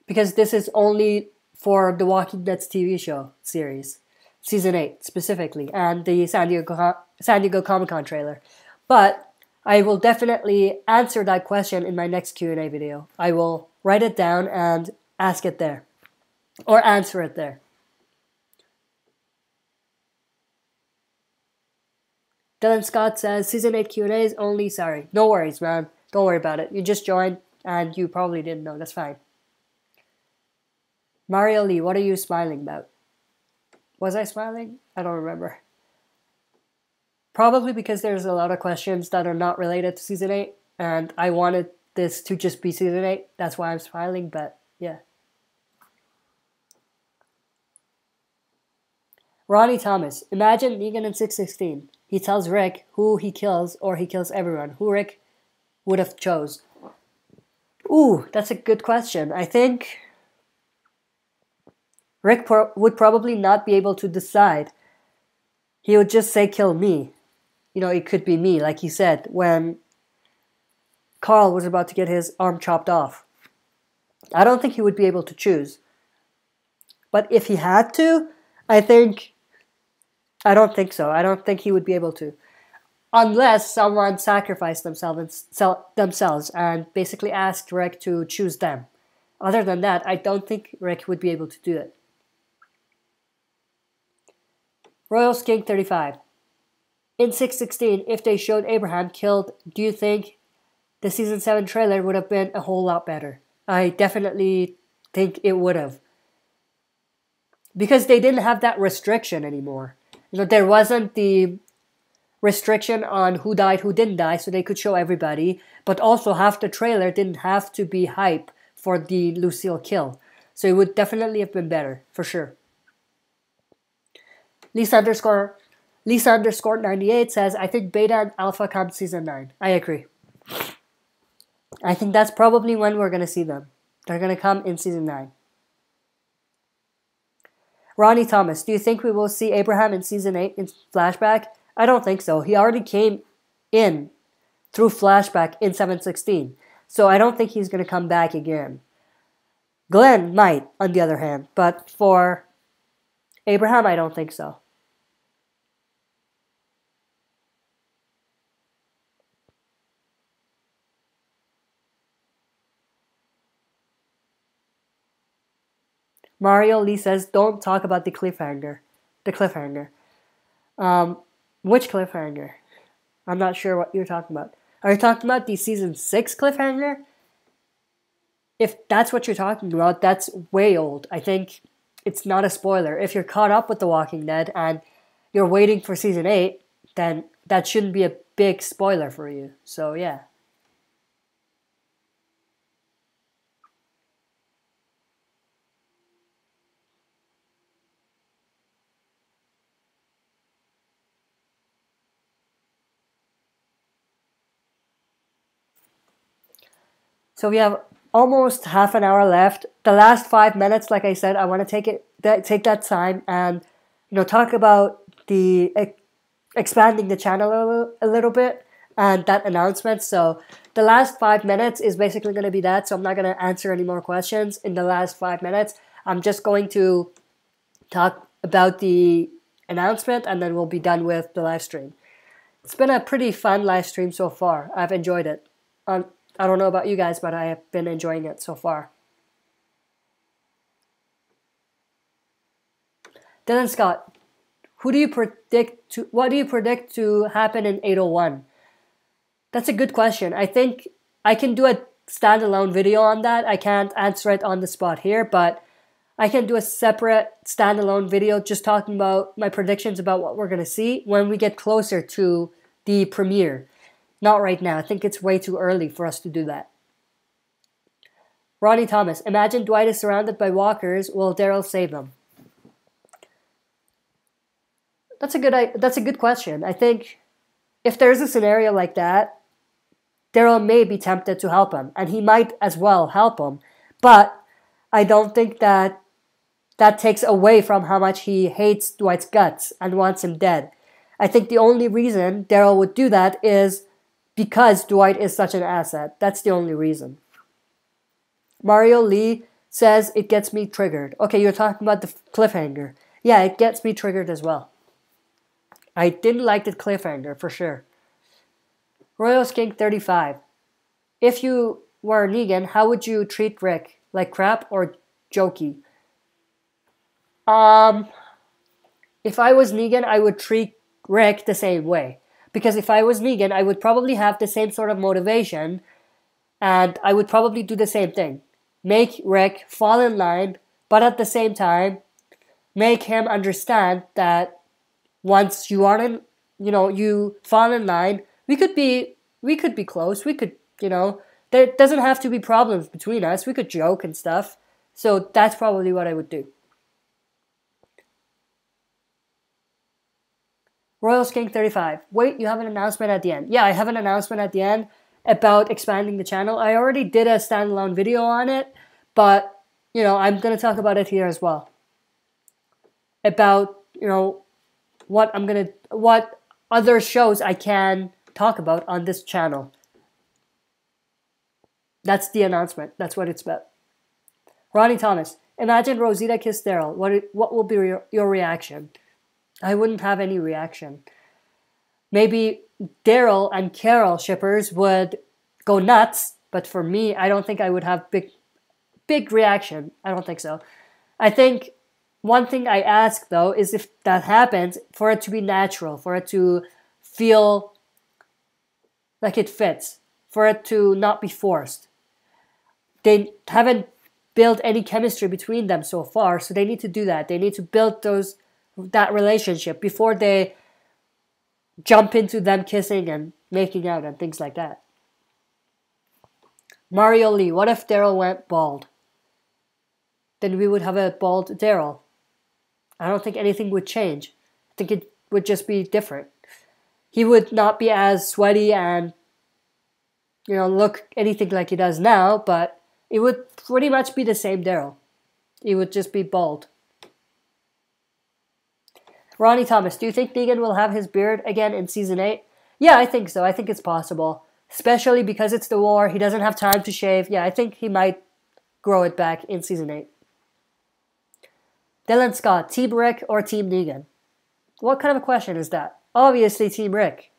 because this is only for the Walking Dead's TV show series, season 8 specifically, and the San Diego Comic-Con trailer. But I will definitely answer that question in my next Q&A video. I will write it down and ask it there, or answer it there. Dylan Scott says, Season 8 Q&As only, sorry. No worries, man. Don't worry about it. You just joined and you probably didn't know. That's fine. Mario Lee, what are you smiling about? Was I smiling? I don't remember. Probably because there's a lot of questions that are not related to Season 8, and I wanted this to just be Season 8. That's why I'm smiling, but yeah. Ronnie Thomas, imagine Negan in 616. He tells Rick who he kills, or he kills everyone. Who Rick would have chose? Ooh, that's a good question. I think Rick would probably not be able to decide. He would just say, kill me. You know, it could be me, like he said, when Carl was about to get his arm chopped off. I don't think he would be able to choose. But if he had to, I don't think so. I don't think he would be able to. Unless someone sacrificed themselves and basically asked Rick to choose them. Other than that, I don't think Rick would be able to do it. Royal Skink 35. In 616, if they showed Abraham killed, do you think the Season 7 trailer would have been a whole lot better? I definitely think it would have. Because they didn't have that restriction anymore. You know, there wasn't the restriction on who died, who didn't die, so they could show everybody. But also half the trailer didn't have to be hype for the Lucille kill. So it would definitely have been better, for sure. Lisa underscore 98 says, I think Beta and Alpha come Season 9. I agree. I think that's probably when we're going to see them. They're going to come in Season 9. Ronnie Thomas, do you think we will see Abraham in Season 8 in flashback? I don't think so. He already came in through flashback in 716. So I don't think he's going to come back again. Glenn might, on the other hand. But for Abraham, I don't think so. Mario Lee says, don't talk about the cliffhanger. The cliffhanger. Which cliffhanger? I'm not sure what you're talking about. Are you talking about the Season 6 cliffhanger? If that's what you're talking about, that's way old. I think it's not a spoiler. If you're caught up with The Walking Dead and you're waiting for Season 8, then that shouldn't be a big spoiler for you. So, yeah. So we have almost half an hour left. The last 5 minutes, like I said, I want to take that time and talk about the expanding the channel a little bit and that announcement. So the last 5 minutes is basically going to be that. So I'm not going to answer any more questions in the last 5 minutes. I'm just going to talk about the announcement and then we'll be done with the live stream. It's been a pretty fun live stream so far. I've enjoyed it. I don't know about you guys, but I have been enjoying it so far. Dylan Scott, what do you predict to happen in 801? That's a good question. I think I can do a standalone video on that. I can't answer it on the spot here, but I can do a separate standalone video just talking about my predictions about what we're going to see when we get closer to the premiere. Not right now. I think it's way too early for us to do that. Ronnie Thomas, imagine Dwight is surrounded by walkers. Will Daryl save them? That's a good question. I think if there's a scenario like that, Daryl may be tempted to help him, and he might as well help him. But I don't think that takes away from how much he hates Dwight's guts and wants him dead. I think the only reason Daryl would do that is because Dwight is such an asset. That's the only reason. Mario Lee says it gets me triggered. Okay, you're talking about the cliffhanger. Yeah, it gets me triggered as well. I didn't like the cliffhanger for sure. Royals King 35. If you were Negan, how would you treat Rick? Like crap or jokey? If I was Negan, I would treat Rick the same way. Because if I was Negan, I would probably have the same sort of motivation, and I would probably do the same thing. Make Rick fall in line, but at the same time, make him understand that once you are in, you fall in line, we could be close. We could, there doesn't have to be problems between us. We could joke and stuff. So that's probably what I would do. Royals King 35. Wait, you have an announcement at the end. Yeah, I have an announcement at the end about expanding the channel. I already did a standalone video on it, but, I'm going to talk about it here as well. About, what other shows I can talk about on this channel. That's the announcement. That's what it's about. Ronnie Thomas. Imagine Rosita kissed Daryl. What will be your reaction? I wouldn't have any reaction. Maybe Daryl and Carol shippers would go nuts, but for me, I don't think I would have big reaction. I don't think so. I think one thing I ask, though, is if that happens, for it to be natural, for it to feel like it fits, for it to not be forced. They haven't built any chemistry between them so far, so they need to do that. They need to build that relationship before they jump into them kissing and making out and things like that. Mario Lee, what if Daryl went bald? Then we would have a bald Daryl. I don't think anything would change. I think it would just be different. He would not be as sweaty and, look anything like he does now, but it would pretty much be the same Daryl. He would just be bald. Ronnie Thomas, do you think Negan will have his beard again in Season 8? Yeah, I think so. I think it's possible. Especially because it's the war. He doesn't have time to shave. Yeah, I think he might grow it back in Season 8. Dylan Scott, Team Rick or Team Negan? What kind of a question is that? Obviously Team Rick.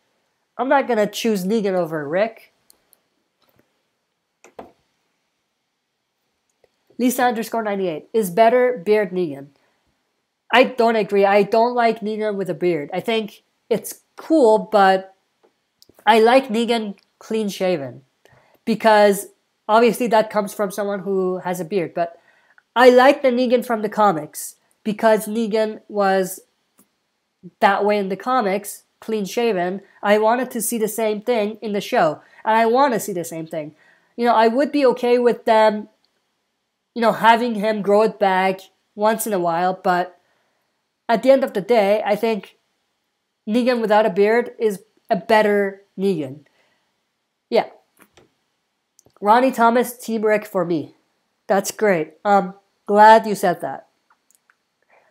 I'm not going to choose Negan over Rick. Lisa_98. Is better beard Negan? I don't agree. I don't like Negan with a beard. I think it's cool, but I like Negan clean shaven. Because obviously that comes from someone who has a beard. But I like the Negan from the comics. Because Negan was that way in the comics, clean shaven. I wanted to see the same thing in the show. And I want to see the same thing. I would be okay with them, having him grow it back once in a while, but at the end of the day, I think Negan without a beard is a better Negan. Yeah. Ronnie Thomas, Team Rick for me. That's great. Glad you said that.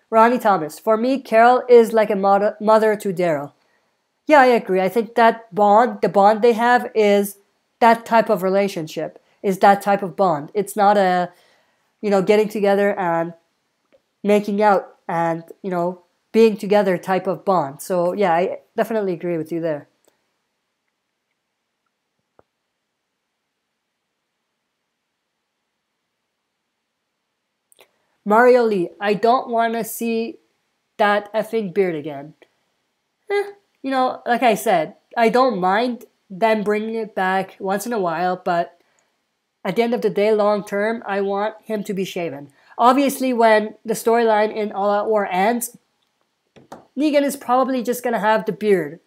Ronnie Thomas, for me, Carol is like a mother to Daryl. Yeah, I agree. I think that bond, the bond they have is that type of relationship, is that type of bond. It's not a, getting together and making out and, being together type of bond. So, yeah, I definitely agree with you there. Mario Lee, I don't want to see that effing beard again. Like I said, I don't mind them bringing it back once in a while, but at the end of the day, long term, I want him to be shaven. Obviously, when the storyline in All Out War ends, Negan is probably just going to have the beard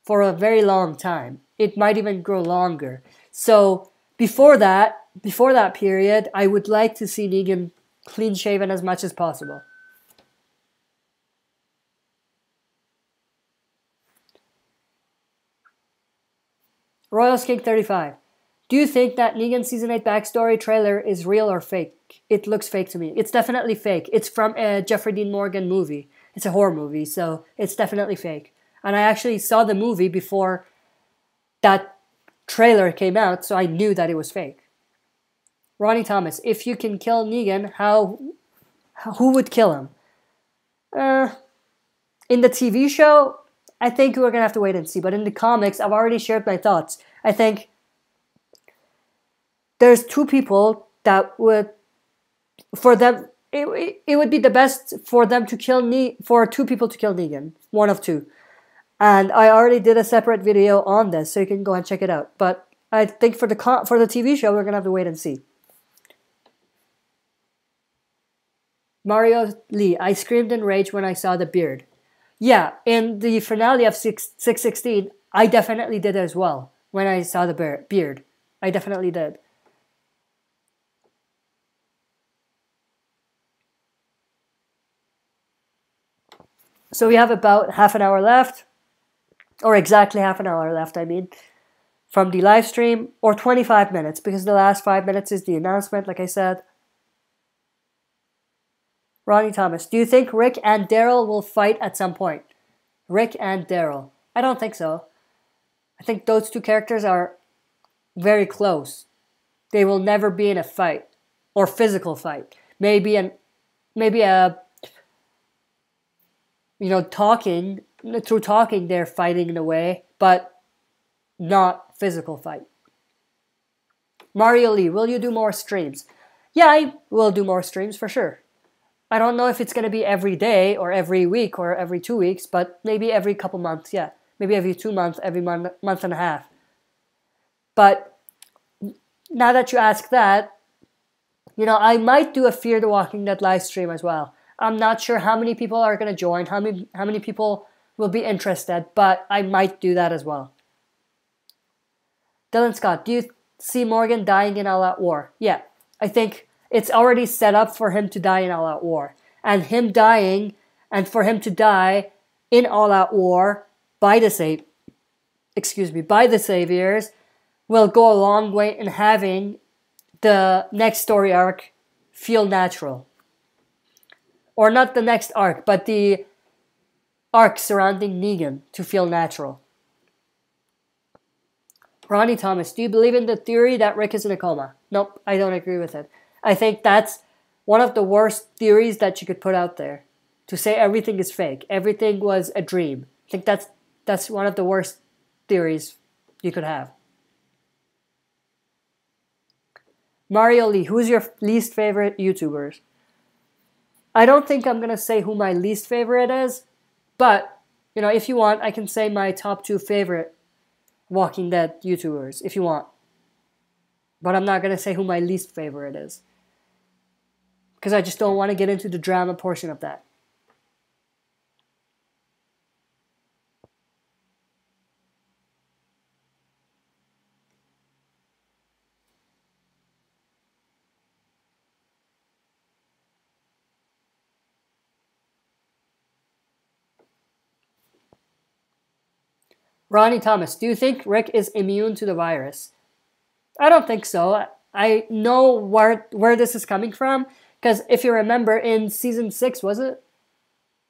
for a very long time. It might even grow longer. So before that period, I would like to see Negan clean shaven as much as possible. Royals King 35. Do you think that Negan Season 8 backstory trailer is real or fake? It looks fake to me. It's definitely fake. It's from a Jeffrey Dean Morgan movie. It's a horror movie, so it's definitely fake. And I actually saw the movie before that trailer came out, so I knew that it was fake. Ronnie Thomas, if you can kill Negan, who would kill him? In the TV show, I think we're gonna have to wait and see. But in the comics, I've already shared my thoughts. I think there's two people that would, for them, it would be the best for them to kill for two people to kill Negan, one of two. And I already did a separate video on this, so you can go and check it out. But I think for the TV show, we're gonna have to wait and see. Mario Lee, I screamed in rage when I saw the beard. Yeah, in the finale of 616, I definitely did as well when I saw the beard. I definitely did. So we have about half an hour left, or exactly half an hour left, I mean, from the live stream, or 25 minutes, because the last 5 minutes is the announcement, like I said. Ronnie Thomas, do you think Rick and Daryl will fight at some point? Rick and Daryl. I don't think so. I think those two characters are very close. They will never be in a fight, or physical fight. Maybe a through talking they're fighting in a way, but not physical fight. Mario Lee, will you do more streams? Yeah, I will do more streams for sure. I don't know if it's going to be every day or every week or every 2 weeks, but maybe every couple months, yeah. Maybe every 2 months, every month and a half. But now that you ask that, I might do a Fear the Walking Dead live stream as well. I'm not sure how many people are going to join, how many people will be interested, but I might do that as well. Dylan Scott, do you see Morgan dying in All Out War? Yeah, I think it's already set up for him to die in All Out War. And him dying, and for him to die in All Out War by the Saviors will go a long way in having the next story arc feel natural. Or not the next arc, but the arc surrounding Negan to feel natural. Ronnie Thomas, do you believe in the theory that Rick is in a coma? Nope, I don't agree with it. I think that's one of the worst theories that you could put out there. To say everything is fake, everything was a dream. I think that's one of the worst theories you could have. Mario Lee, who's your least favorite YouTubers? I don't think I'm going to say who my least favorite is, but, if you want, I can say my top 2 favorite Walking Dead YouTubers, if you want. But I'm not going to say who my least favorite is, because I just don't want to get into the drama portion of that. Ronnie Thomas, do you think Rick is immune to the virus? I don't think so. I know where this is coming from, because if you remember in season 6, was it?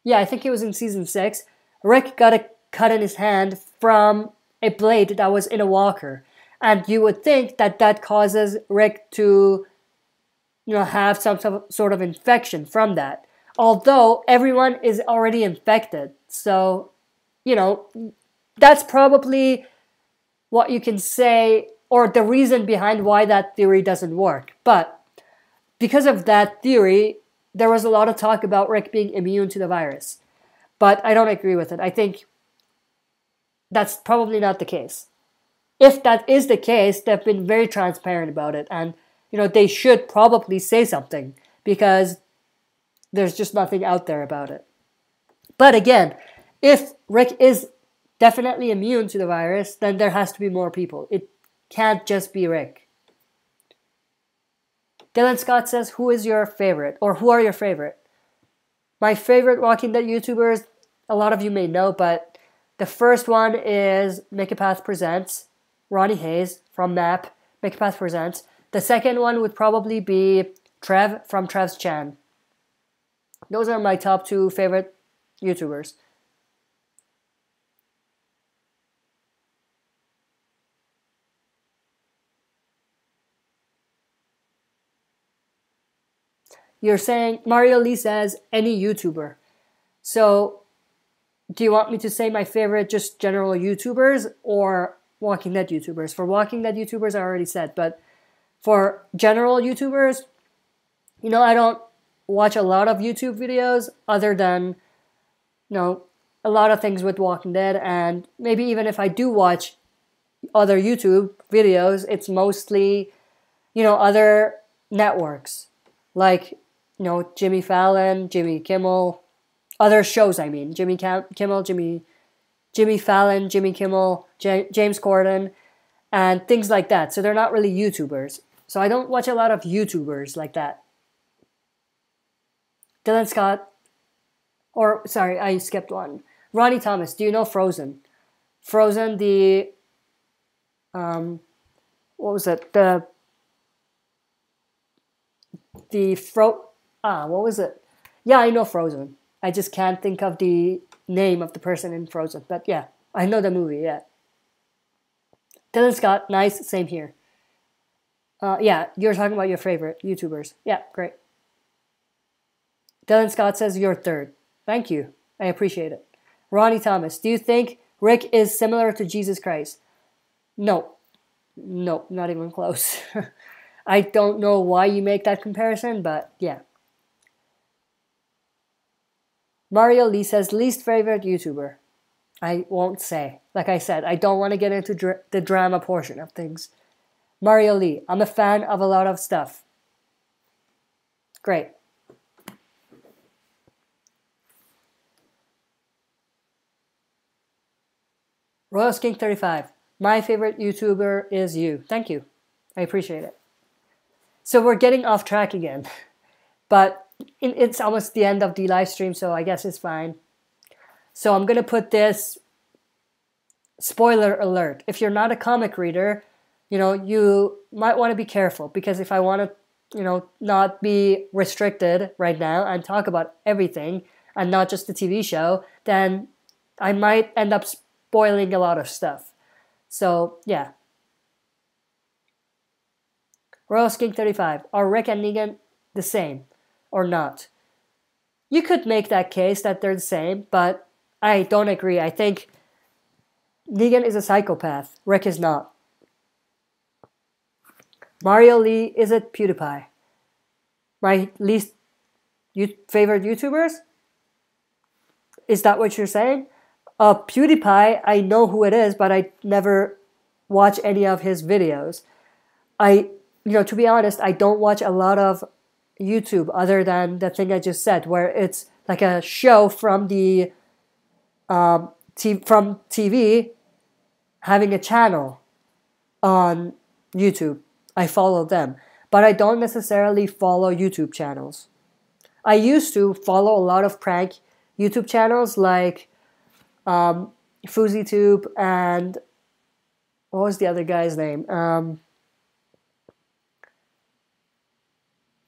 Yeah, I think it was in season 6. Rick got a cut in his hand from a blade that was in a walker. And you would think that causes Rick to, have some sort of infection from that. Although everyone is already infected. So, that's probably what you can say, or the reason behind why that theory doesn't work. But because of that theory, there was a lot of talk about Rick being immune to the virus. But I don't agree with it. I think that's probably not the case. If that is the case, they've been very transparent about it. And, they should probably say something, because there's just nothing out there about it. But again, if Rick is definitely immune to the virus, then there has to be more people. It can't just be Rick. Dylan Scott says, who is your favorite? Or who are your favorite? My favorite Walking Dead YouTubers, a lot of you may know, but the first one is Make a Path Presents, Ronnie Hayes from MAP, Make a Path Presents. The second one would probably be Trev from Trev's Chan. Those are my top 2 favorite YouTubers. You're saying, Mario Lee says, any YouTuber. So do you want me to say my favorite just general YouTubers or Walking Dead YouTubers? For Walking Dead YouTubers, I already said, but for general YouTubers, I don't watch a lot of YouTube videos other than, a lot of things with Walking Dead, and maybe even if I do watch other YouTube videos, it's mostly, other networks, like, Jimmy Fallon, Jimmy Kimmel, other shows, I mean, Jimmy Kimmel, Jimmy Fallon, Jimmy Kimmel, James Corden, and things like that. So they're not really YouTubers. So I don't watch a lot of YouTubers like that. Dylan Scott, or sorry, I skipped one. Ronnie Thomas, do you know Frozen? Frozen, what was it? What was it? Yeah, I know Frozen. I just can't think of the name of the person in Frozen. But yeah, I know the movie, yeah. Dylan Scott, nice, same here. Yeah, you're talking about your favorite YouTubers. Yeah, great. Dylan Scott says you're third. Thank you. I appreciate it. Ronnie Thomas, do you think Rick is similar to Jesus Christ? No. No, not even close. I don't know why you make that comparison, but yeah. Mario Lee says, least favorite YouTuber. I won't say. Like I said, I don't want to get into the drama portion of things. Mario Lee, I'm a fan of a lot of stuff. Great. Royal Skink 35, my favorite YouTuber is you. Thank you. I appreciate it. So we're getting off track again, but it's almost the end of the live stream, so I guess it's fine. So I'm going to put this spoiler alert. If you're not a comic reader, you might want to be careful, because if I want to, not be restricted right now and talk about everything and not just the TV show, then I might end up spoiling a lot of stuff. So, yeah. Royal Skink 35, are Rick and Negan the same or not? You could make that case that they're the same, but I don't agree. I think Negan is a psychopath. Rick is not. Mario Lee, is it PewDiePie? My least favorite YouTubers? Is that what you're saying? PewDiePie, I know who it is, but I never watch any of his videos. To be honest, I don't watch a lot of YouTube other than the thing I just said, where it's like a show from the from TV having a channel on YouTube. I follow them, but I don't necessarily follow YouTube channels. I used to follow a lot of prank YouTube channels like FuzzyTube and what was the other guy's name?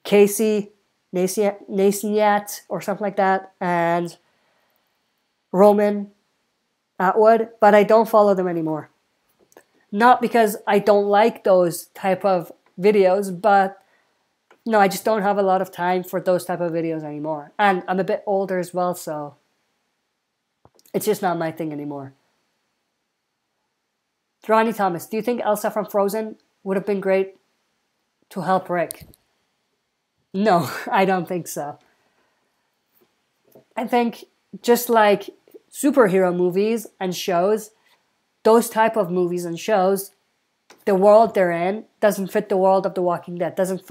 Casey Neistat or something like that, and Roman Atwood, but I don't follow them anymore. Not because I don't like those type of videos, but I just don't have a lot of time for those type of videos anymore. And I'm a bit older as well, so it's just not my thing anymore. Ronnie Thomas, do you think Elsa from Frozen would have been great to help Rick? No, I don't think so. I think just like superhero movies and shows, those type of movies and shows, the world they're in doesn't fit the world of The Walking Dead, doesn't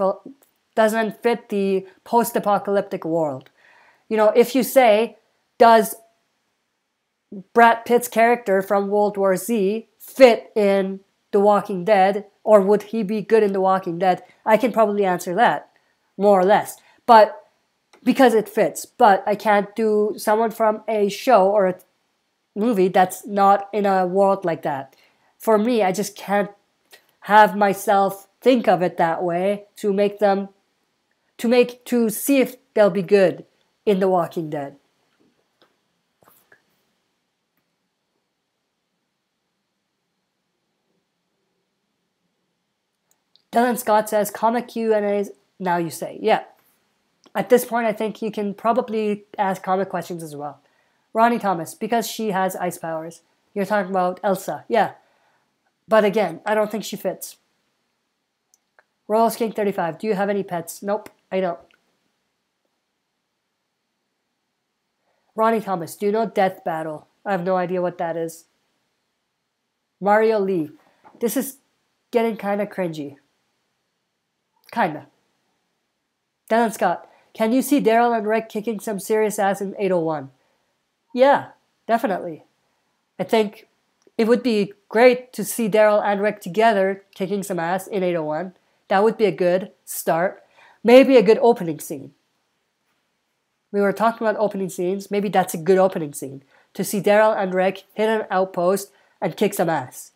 fit the post-apocalyptic world. If you say, does Brad Pitt's character from World War Z fit in The Walking Dead, or would he be good in The Walking Dead? I can probably answer that, more or less. But because it fits. But I can't do someone from a show or a movie that's not in a world like that. For me, I just can't have myself think of it that way to see if they'll be good in The Walking Dead. Dylan Scott says, comic Q&As, now you say. Yeah. At this point, I think you can probably ask comic questions as well. Ronnie Thomas, because she has ice powers. You're talking about Elsa, yeah. But again, I don't think she fits. Royals King 35, do you have any pets? Nope, I don't. Ronnie Thomas, do you know Death Battle? I have no idea what that is. Mario Lee, this is getting kind of cringy. Kinda. Dylan Scott, can you see Daryl and Rick kicking some serious ass in 801? Yeah, definitely. I think it would be great to see Daryl and Rick together kicking some ass in 801. That would be a good start. Maybe a good opening scene. We were talking about opening scenes. Maybe that's a good opening scene. To see Daryl and Rick hit an outpost and kick some ass.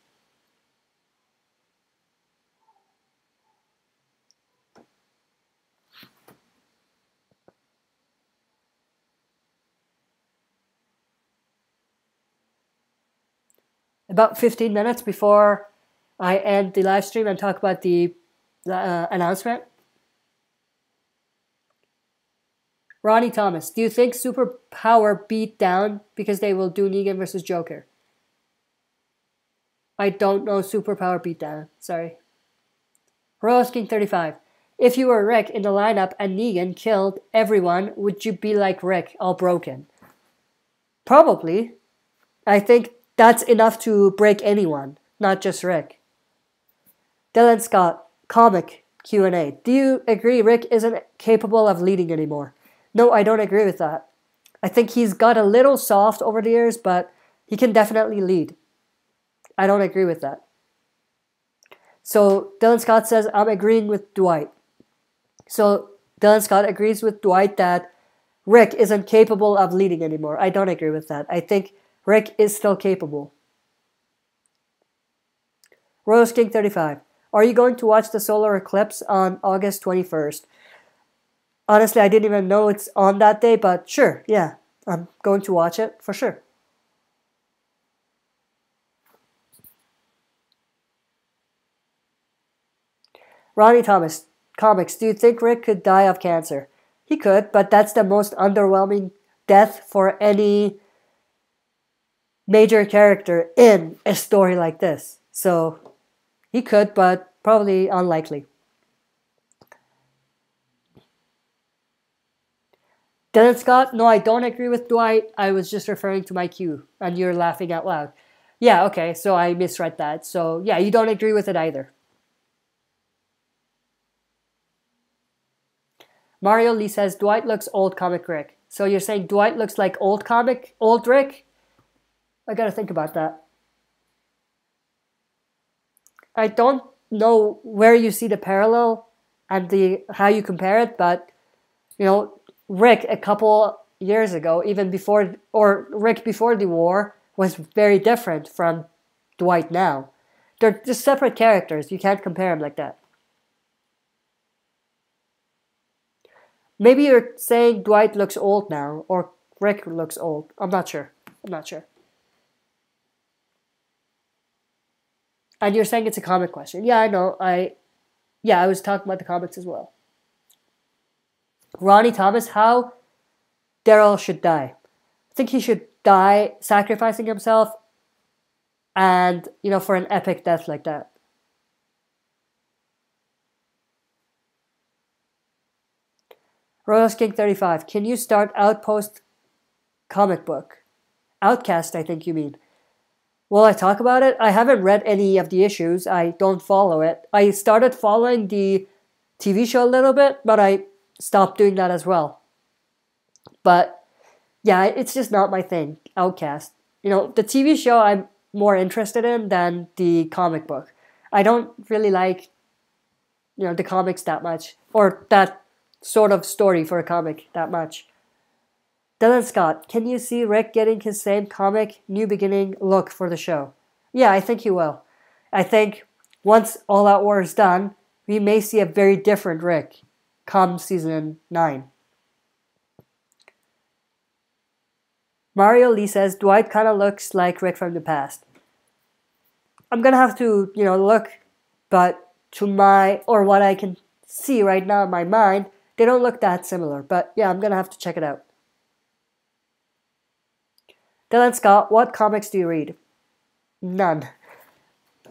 About 15 minutes before I end the live stream and talk about the announcement. Ronnie Thomas, do you think Superpower beat down because they will do Negan versus Joker? I don't know Superpower beatdown. Sorry. Royals King 35. If you were Rick in the lineup and Negan killed everyone, would you be like Rick, all broken? Probably. I think that's enough to break anyone, not just Rick. Dylan Scott, comic Q&A. Do you agree Rick isn't capable of leading anymore? No, I don't agree with that. I think he's got a little soft over the years, but he can definitely lead. I don't agree with that. So Dylan Scott says, I'm agreeing with Dwight. So Dylan Scott agrees with Dwight that Rick isn't capable of leading anymore. I don't agree with that. I think Rick is still capable. Rose King 35. Are you going to watch the solar eclipse on August 21st? Honestly, I didn't even know it's on that day, but sure, yeah. I'm going to watch it for sure. Ronnie Thomas, comics, do you think Rick could die of cancer? He could, but that's the most underwhelming death for any major character in a story like this. So, he could, but probably unlikely. Dylan Scott, no, I don't agree with Dwight. I was just referring to my cue, and you're laughing out loud. Yeah, okay, so I misread that. So, yeah, you don't agree with it either. Mario Lee says, Dwight looks old comic Rick. So you're saying Dwight looks like old Rick? I gotta think about that. I don't know where you see the parallel and how you compare it, but, you know, Rick a couple years ago, Rick before the war, was very different from Dwight now. They're just separate characters. You can't compare them like that. Maybe you're saying Dwight looks old now, or Rick looks old. I'm not sure. And you're saying it's a comic question. Yeah, I know. I was talking about the comics as well. Ronnie Thomas, how Daryl should die. I think he should die sacrificing himself and, for an epic death like that. Royals King 35, can you start Outpost comic book? Outcast, I think you mean. Will I talk about it? I haven't read any of the issues. I don't follow it. I started following the TV show a little bit, but I stopped doing that as well. But yeah, it's just not my thing, Outcast. The TV show I'm more interested in than the comic book. I don't really like, the comics that much, or that sort of story for a comic that much. Dylan Scott, can you see Rick getting his same comic New Beginning look for the show? Yeah, I think he will. I think once All Out War is done, we may see a very different Rick come season 9. Mario Lee says Dwight kind of looks like Rick from the past. I'm gonna have to, look, but what I can see right now in my mind, they don't look that similar. But yeah, I'm gonna have to check it out. Dylan Scott, what comics do you read? None.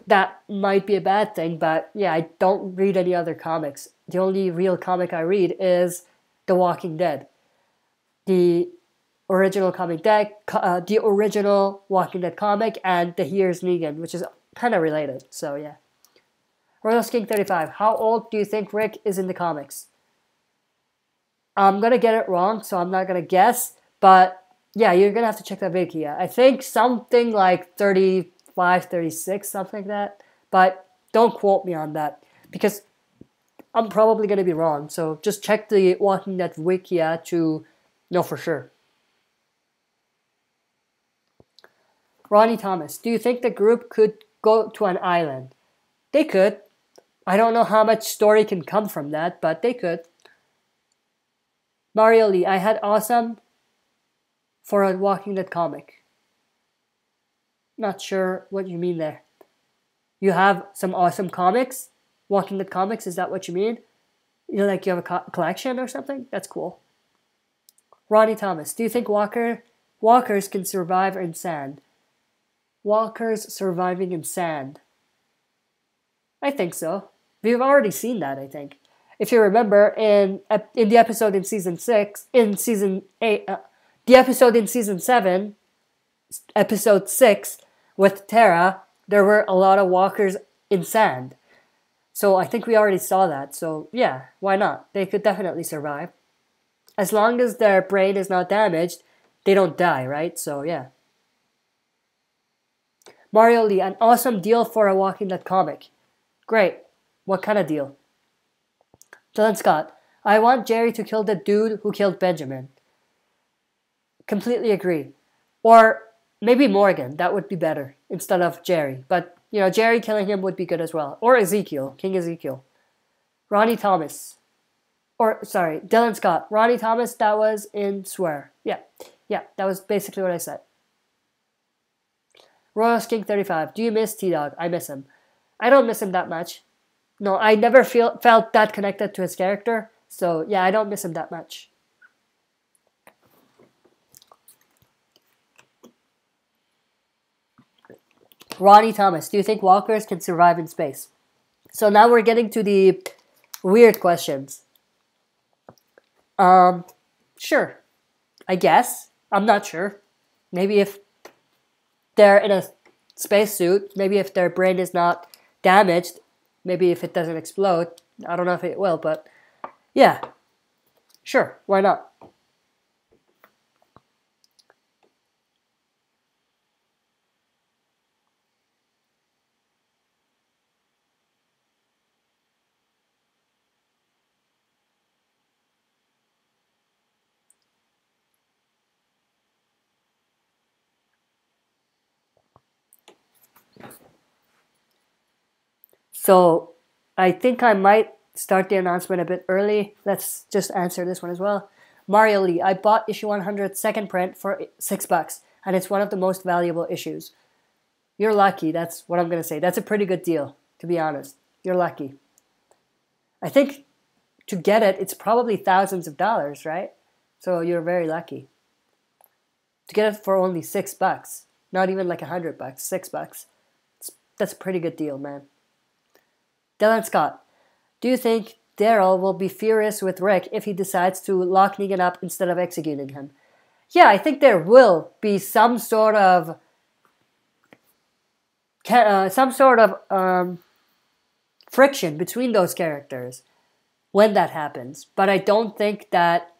That might be a bad thing, but yeah, I don't read any other comics. The only real comic I read is The Walking Dead. The original the original Walking Dead comic, and the Here's Negan, which is kind of related, so yeah. Royal King 35, how old do you think Rick is in the comics? I'm gonna get it wrong, so I'm not gonna guess, but yeah, you're gonna have to check that wiki. I think something like 35, 36, something like that, but don't quote me on that, because I'm probably gonna be wrong, so just check the Walking Dead wiki to know for sure. Ronnie Thomas, do you think the group could go to an island? They could. I don't know how much story can come from that, but they could. Mario Lee, I had awesome for a Walking Dead comic. Not sure what you mean there. You have some awesome comics? Walking Dead comics, is that what you mean? You know, like you have a collection or something? That's cool. Ronnie Thomas, do you think walkers can survive in sand? Walkers surviving in sand. I think so. We've already seen that, I think. If you remember, in the episode in season 6, in season 8, the episode in season 7, episode 6, with Tara, there were a lot of walkers in sand. So I think we already saw that. So yeah, why not? They could definitely survive. As long as their brain is not damaged, they don't die, right? So yeah. Mario Lee, an awesome deal for a Walking Dead comic. Great. What kind of deal? Dylan Scott, I want Jerry to kill the dude who killed Benjamin. Completely agree. Or maybe Morgan, that would be better instead of Jerry. But, you know, Jerry killing him would be good as well. Or Ezekiel, King Ezekiel. Ronnie Thomas. Dylan Scott. Ronnie Thomas, that was in Swear. Yeah, that was basically what I said. Royal King 35. Do you miss T-Dog? I miss him. I don't miss him that much. No, I never felt that connected to his character. So, yeah, I don't miss him that much. Ronnie Thomas, do you think walkers can survive in space? So now we're getting to the weird questions. Sure. I guess. I'm not sure. Maybe if they're in a spacesuit, maybe if their brain is not damaged, maybe if it doesn't explode. I don't know if it will, but yeah. Sure, why not? So I think I might start the announcement a bit early. Let's just answer this one as well. Mario Lee, I bought issue 100 second print for $6, and it's one of the most valuable issues. You're lucky, that's what I'm going to say. That's a pretty good deal, to be honest. You're lucky. I think to get it, it's probably thousands of dollars, right? So you're very lucky. To get it for only $6, not even like $100, $6. That's a pretty good deal, man. Dylan Scott, do you think Daryl will be furious with Rick if he decides to lock Negan up instead of executing him? Yeah, I think there will be some sort of friction between those characters when that happens. But I don't think that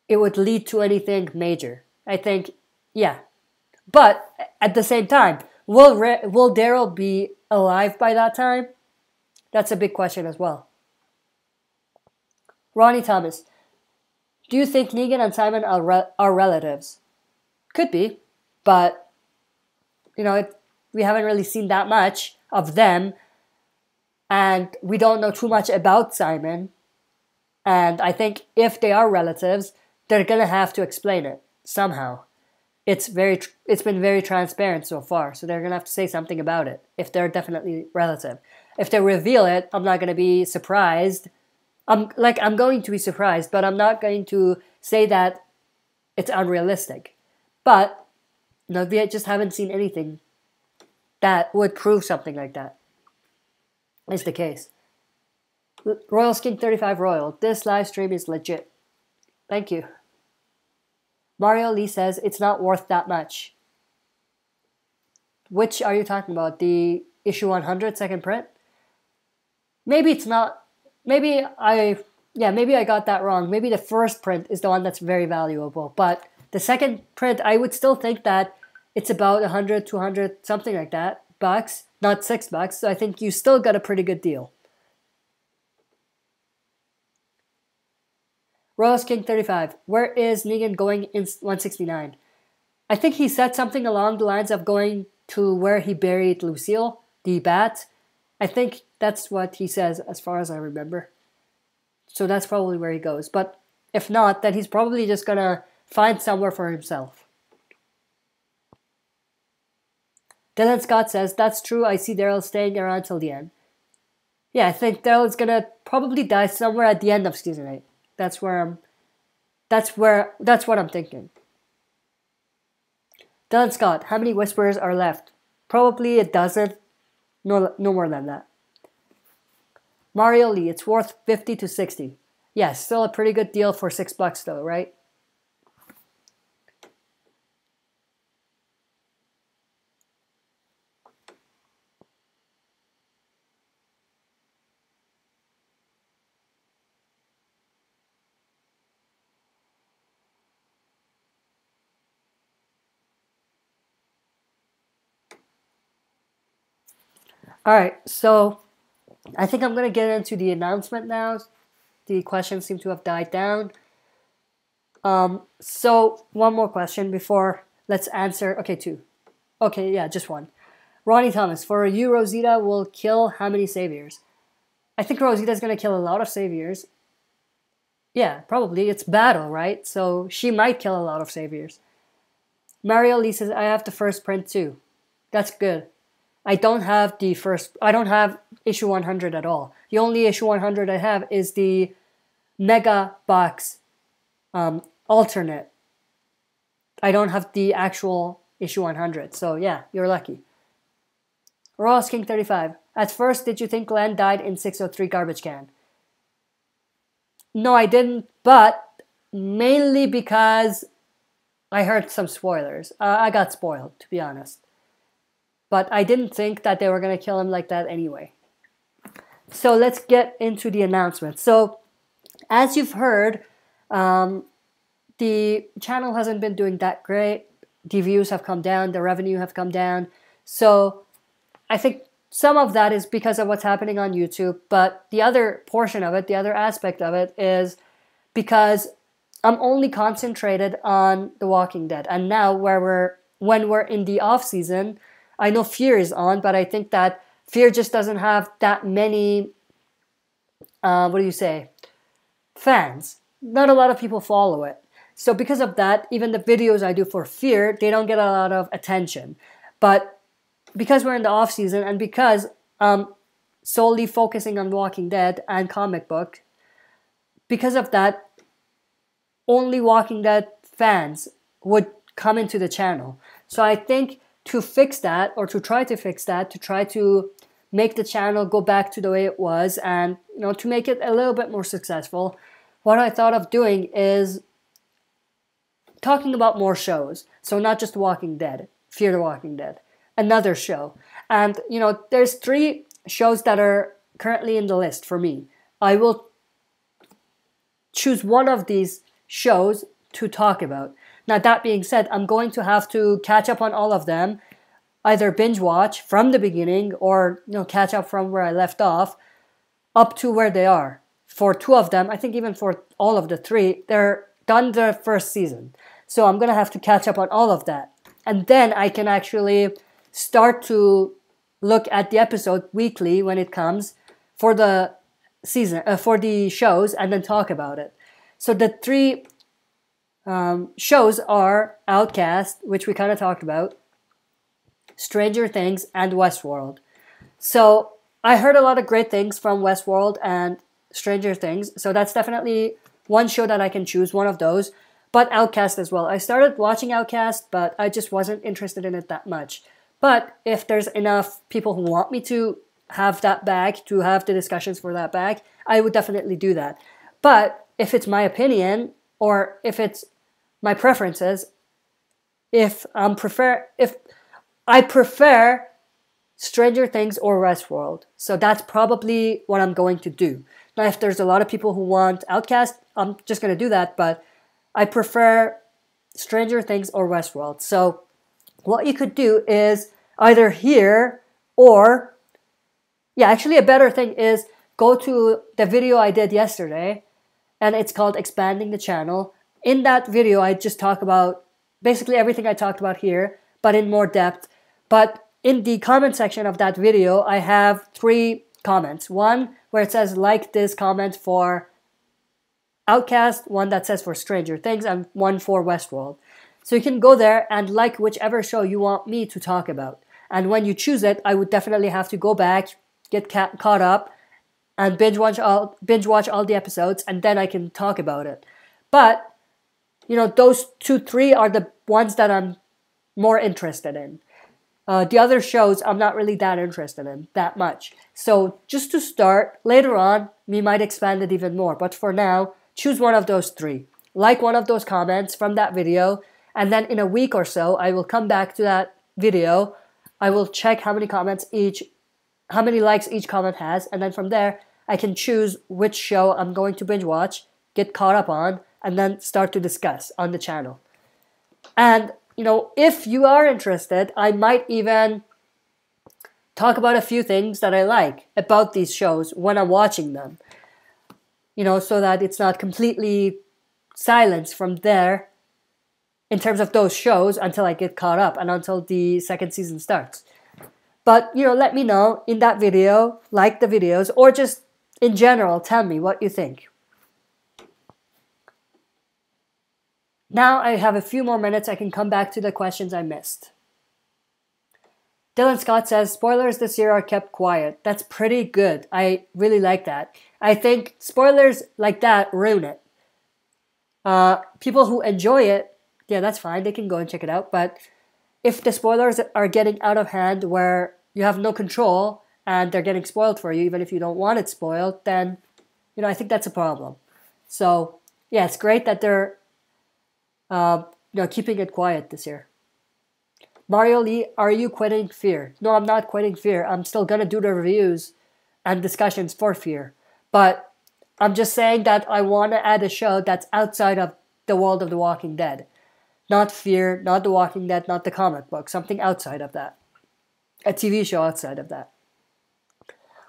it would lead to anything major. I think, yeah. But at the same time, will Daryl be alive by that time? That's a big question as well. Ronnie Thomas, do you think Negan and Simon are relatives? Could be, but you know, we haven't really seen that much of them, and we don't know too much about Simon. And I think if they are relatives, they're gonna have to explain it somehow. It's been very transparent so far, so they're gonna have to say something about it if they're definitely relative. If they reveal it, I'm not gonna be surprised. I'm going to be surprised, but I'm not going to say that it's unrealistic. But No, we just haven't seen anything that would prove something like that is the case. Royal Skin 35 Royal, this live stream is legit. Thank you. Mario Lee says it's not worth that much. Which are you talking about? The issue 100 second print? Maybe it's not. Maybe I got that wrong. Maybe the first print is the one that's very valuable. But the second print, I would still think that it's about 100, 200, something like that, bucks, not $6. So I think you still got a pretty good deal. Royals King 35. Where is Negan going in 169? I think he said something along the lines of going to where he buried Lucille, the bat. I think that's what he says as far as I remember. So that's probably where he goes. But if not, then he's probably just going to find somewhere for himself. Dylan Scott says, that's true. I see Daryl staying around till the end. Yeah, I think Daryl's going to probably die somewhere at the end of season 8. That's what I'm thinking. Dylan Scott, how many Whisperers are left? Probably a dozen. No more than that. Mario Lee, it's worth 50 to 60. Yes, still a pretty good deal for $6 though, right? Alright, so I think I'm going to get into the announcement now. The questions seem to have died down. So one more question before let's answer. Okay, two. Okay, yeah, just one. Ronnie Thomas, for you, Rosita will kill how many saviors? I think Rosita's going to kill a lot of saviors. Yeah, probably. It's battle, right? So she might kill a lot of saviors. Mario Lee says, I have the first print too. That's good. I don't have issue 100 at all. The only issue 100 I have is the Mega Box alternate. I don't have the actual issue 100. So yeah, you're lucky. Ross King 35. At first, did you think Glenn died in 603 garbage can? No, I didn't, but mainly because I heard some spoilers. I got spoiled, to be honest. But I didn't think that they were going to kill him like that anyway. So let's get into the announcement. So as you've heard, the channel hasn't been doing that great. The views have come down. The revenue have come down. So I think some of that is because of what's happening on YouTube. But the other portion of it, the other aspect of it is because I'm only concentrated on The Walking Dead. And now when we're in the off season, I know Fear is on, but I think that Fear just doesn't have that many, fans. Not a lot of people follow it. So because of that, even the videos I do for Fear, they don't get a lot of attention. But because we're in the off season and because I'm solely focusing on Walking Dead and comic book, because of that, only Walking Dead fans would come into the channel. So I think to fix that, or to try to fix that, to try to make the channel go back to the way it was and, to make it a little bit more successful, what I thought of doing is talking about more shows. So not just Walking Dead, Fear the Walking Dead, another show. And, there's 3 shows that are currently in the list for me. I will choose one of these shows to talk about. Now, that being said, I'm going to have to catch up on all of them, either binge watch from the beginning or, catch up from where I left off up to where they are. For 2 of them, I think even for all of the 3, they're done their first season. So I'm going to have to catch up on all of that. And then I can actually start to look at the episode weekly when it comes for the season, for the shows, and then talk about it. So the 3 shows are Outcast, which we kind of talked about, Stranger Things, and Westworld. So I heard a lot of great things from Westworld and Stranger Things, so that's definitely one show that I can choose, one of those. but Outcast as well. I started watching Outcast, but I just wasn't interested in it that much. But if there's enough people who want me to have that back, to have the discussions for that back, I would definitely do that. But if it's my opinion, or if it's my preferences, if I prefer Stranger Things or Westworld. So that's probably what I'm going to do. Now, if there's a lot of people who want Outcast, I'm just going to do that, but I prefer Stranger Things or Westworld. So what you could do is either here or, yeah, actually a better thing is go to the video I did yesterday, and it's called Expanding the Channel. In that video, I just talk about basically everything I talked about here, but in more depth. But in the comment section of that video, I have 3 comments. One where it says like this comment for Outcast, one that says for Stranger Things, and one for Westworld. So you can go there and like whichever show you want me to talk about. And when you choose it, I would definitely have to go back, get caught up, and binge watch all the episodes, and then I can talk about it. But you know, those 3 are the ones that I'm more interested in. The other shows I'm not really that interested in that much. So just to start, later on, we might expand it even more. But for now, choose one of those 3. Like one of those comments from that video, and then in a week or so, I will come back to that video. I will check how many likes each comment has, and then from there, I can choose which show I'm going to binge watch, get caught up on, and then start to discuss on the channel. And you know, if you are interested, I might even talk about a few things that I like about these shows when I'm watching them. You know, so that it's not completely silence from there in terms of those shows until I get caught up and until the second season starts. But, you know, let me know in that video, like the videos, or just in general, tell me what you think. Now I have a few more minutes. I can come back to the questions I missed. Dylan Scott says, spoilers this year are kept quiet. That's pretty good. I really like that. I think spoilers like that ruin it. People who enjoy it, yeah, that's fine. They can go and check it out. But if the spoilers are getting out of hand where you have no control and they're getting spoiled for you, even if you don't want it spoiled, then, you know, I think that's a problem. So, yeah, it's great that they're keeping it quiet this year. Mario Lee, are you quitting Fear? No, I'm not quitting Fear. I'm still going to do the reviews and discussions for Fear. But I'm just saying that I want to add a show that's outside of the world of The Walking Dead. Not Fear, not The Walking Dead, not the comic book. Something outside of that. A TV show outside of that.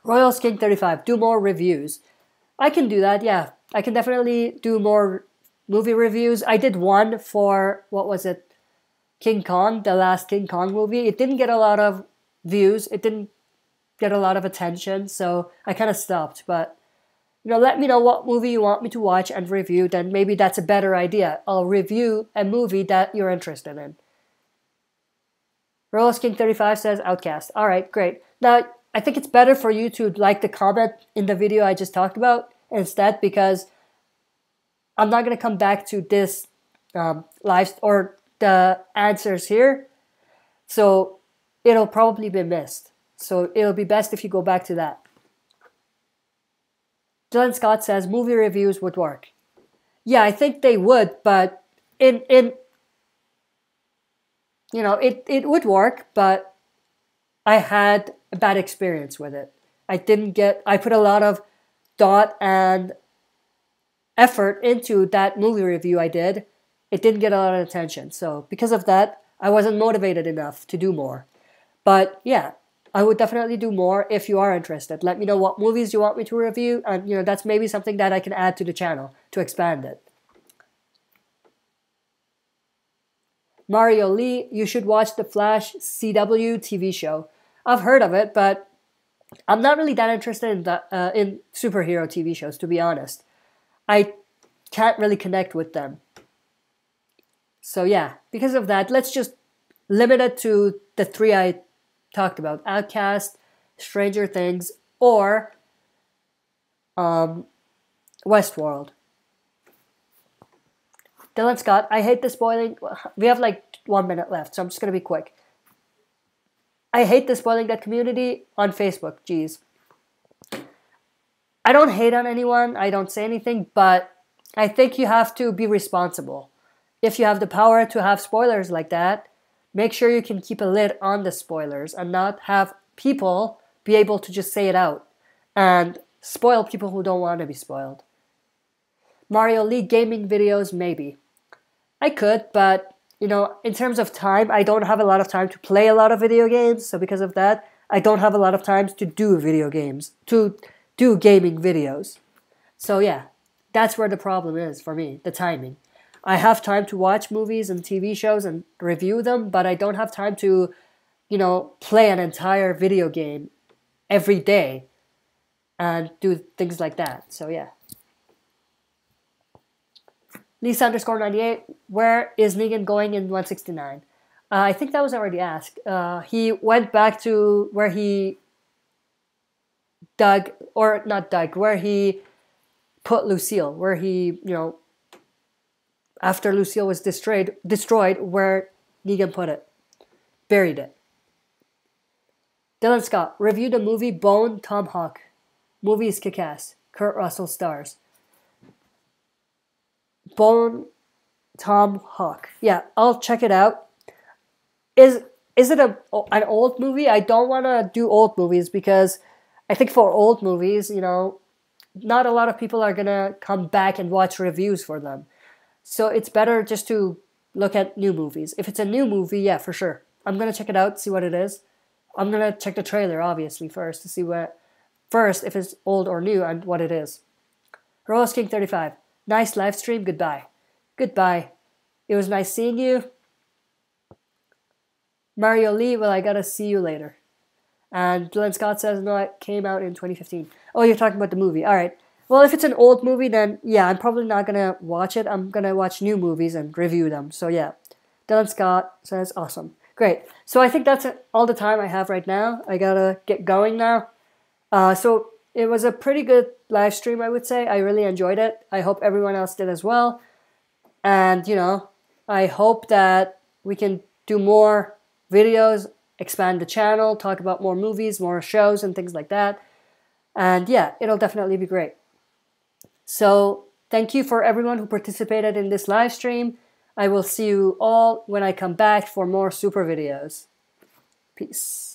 Royals King 35, do more reviews. I can do that, yeah. I can definitely do more movie reviews. I did one for, what was it? King Kong, the last King Kong movie. It didn't get a lot of views. It didn't get a lot of attention, so I kind of stopped. But, you know, let me know what movie you want me to watch and review, then maybe that's a better idea. I'll review a movie that you're interested in. Royals King 35 says Outcast. Alright, great. Now, I think it's better for you to like the comment in the video I just talked about instead, because I'm not going to come back to this live or the answers here, so it'll probably be missed. So it'll be best if you go back to that. Dylan Scott says movie reviews would work. Yeah, I think they would, but it would work, but I had a bad experience with it. I put a lot of thought and effort into that movie review I did. It didn't get a lot of attention. So because of that, I wasn't motivated enough to do more. But yeah, I would definitely do more if you are interested. Let me know what movies you want me to review, and you know, that's maybe something that I can add to the channel to expand it. Mario Lee, you should watch the Flash CW TV show. I've heard of it, but I'm not really that interested in superhero TV shows, to be honest. I can't really connect with them. So yeah, because of that, let's just limit it to the 3 I talked about. Outcast, Stranger Things, or Westworld. Dylan Scott, I hate the spoiling. We have like 1 minute left, so I'm just going to be quick. I hate the spoiling that community on Facebook. Jeez. I don't hate on anyone. I don't say anything, but I think you have to be responsible. If you have the power to have spoilers like that, make sure you can keep a lid on the spoilers and not have people be able to just say it out and spoil people who don't want to be spoiled. Mario League gaming videos, maybe. I could, but you know, in terms of time, I don't have a lot of time to play a lot of video games. So because of that, I don't have a lot of time to do video games, to do gaming videos. So yeah, that's where the problem is for me, the timing. I have time to watch movies and TV shows and review them, but I don't have time to, you know, play an entire video game every day and do things like that. So yeah. Lisa_98, where is Negan going in 169? I think that was already asked. He went back to where he dug, or not dug, where he put Lucille, where he, you know, after Lucille was destroyed, where Negan put it, buried it. Dylan Scott, review the movie Bone Tomahawk. Movie is kick-ass. Kurt Russell stars. Bone Tomahawk. Yeah, I'll check it out. Is it an old movie? I don't want to do old movies because I think for old movies, you know, not a lot of people are going to come back and watch reviews for them. So it's better just to look at new movies. If it's a new movie, yeah, for sure. I'm going to check it out, see what it is. I'm going to check the trailer, obviously, first to see if it's old or new and what it is. Rose King 35. Nice live stream. Goodbye. Goodbye. It was nice seeing you. Mario Lee, well, I gotta see you later. And Glenn Scott says, no, it came out in 2015. Oh, you're talking about the movie. All right. Well, if it's an old movie, then yeah, I'm probably not gonna watch it. I'm gonna watch new movies and review them. So yeah. Dylan Scott says, awesome. Great. So I think that's all the time I have right now. I gotta get going now. So it was a pretty good live stream, I would say. I really enjoyed it. I hope everyone else did as well. And, you know, I hope that we can do more videos, expand the channel, talk about more movies, more shows, and things like that. And yeah, it'll definitely be great. So thank you for everyone who participated in this live stream. I will see you all when I come back for more super videos. Peace.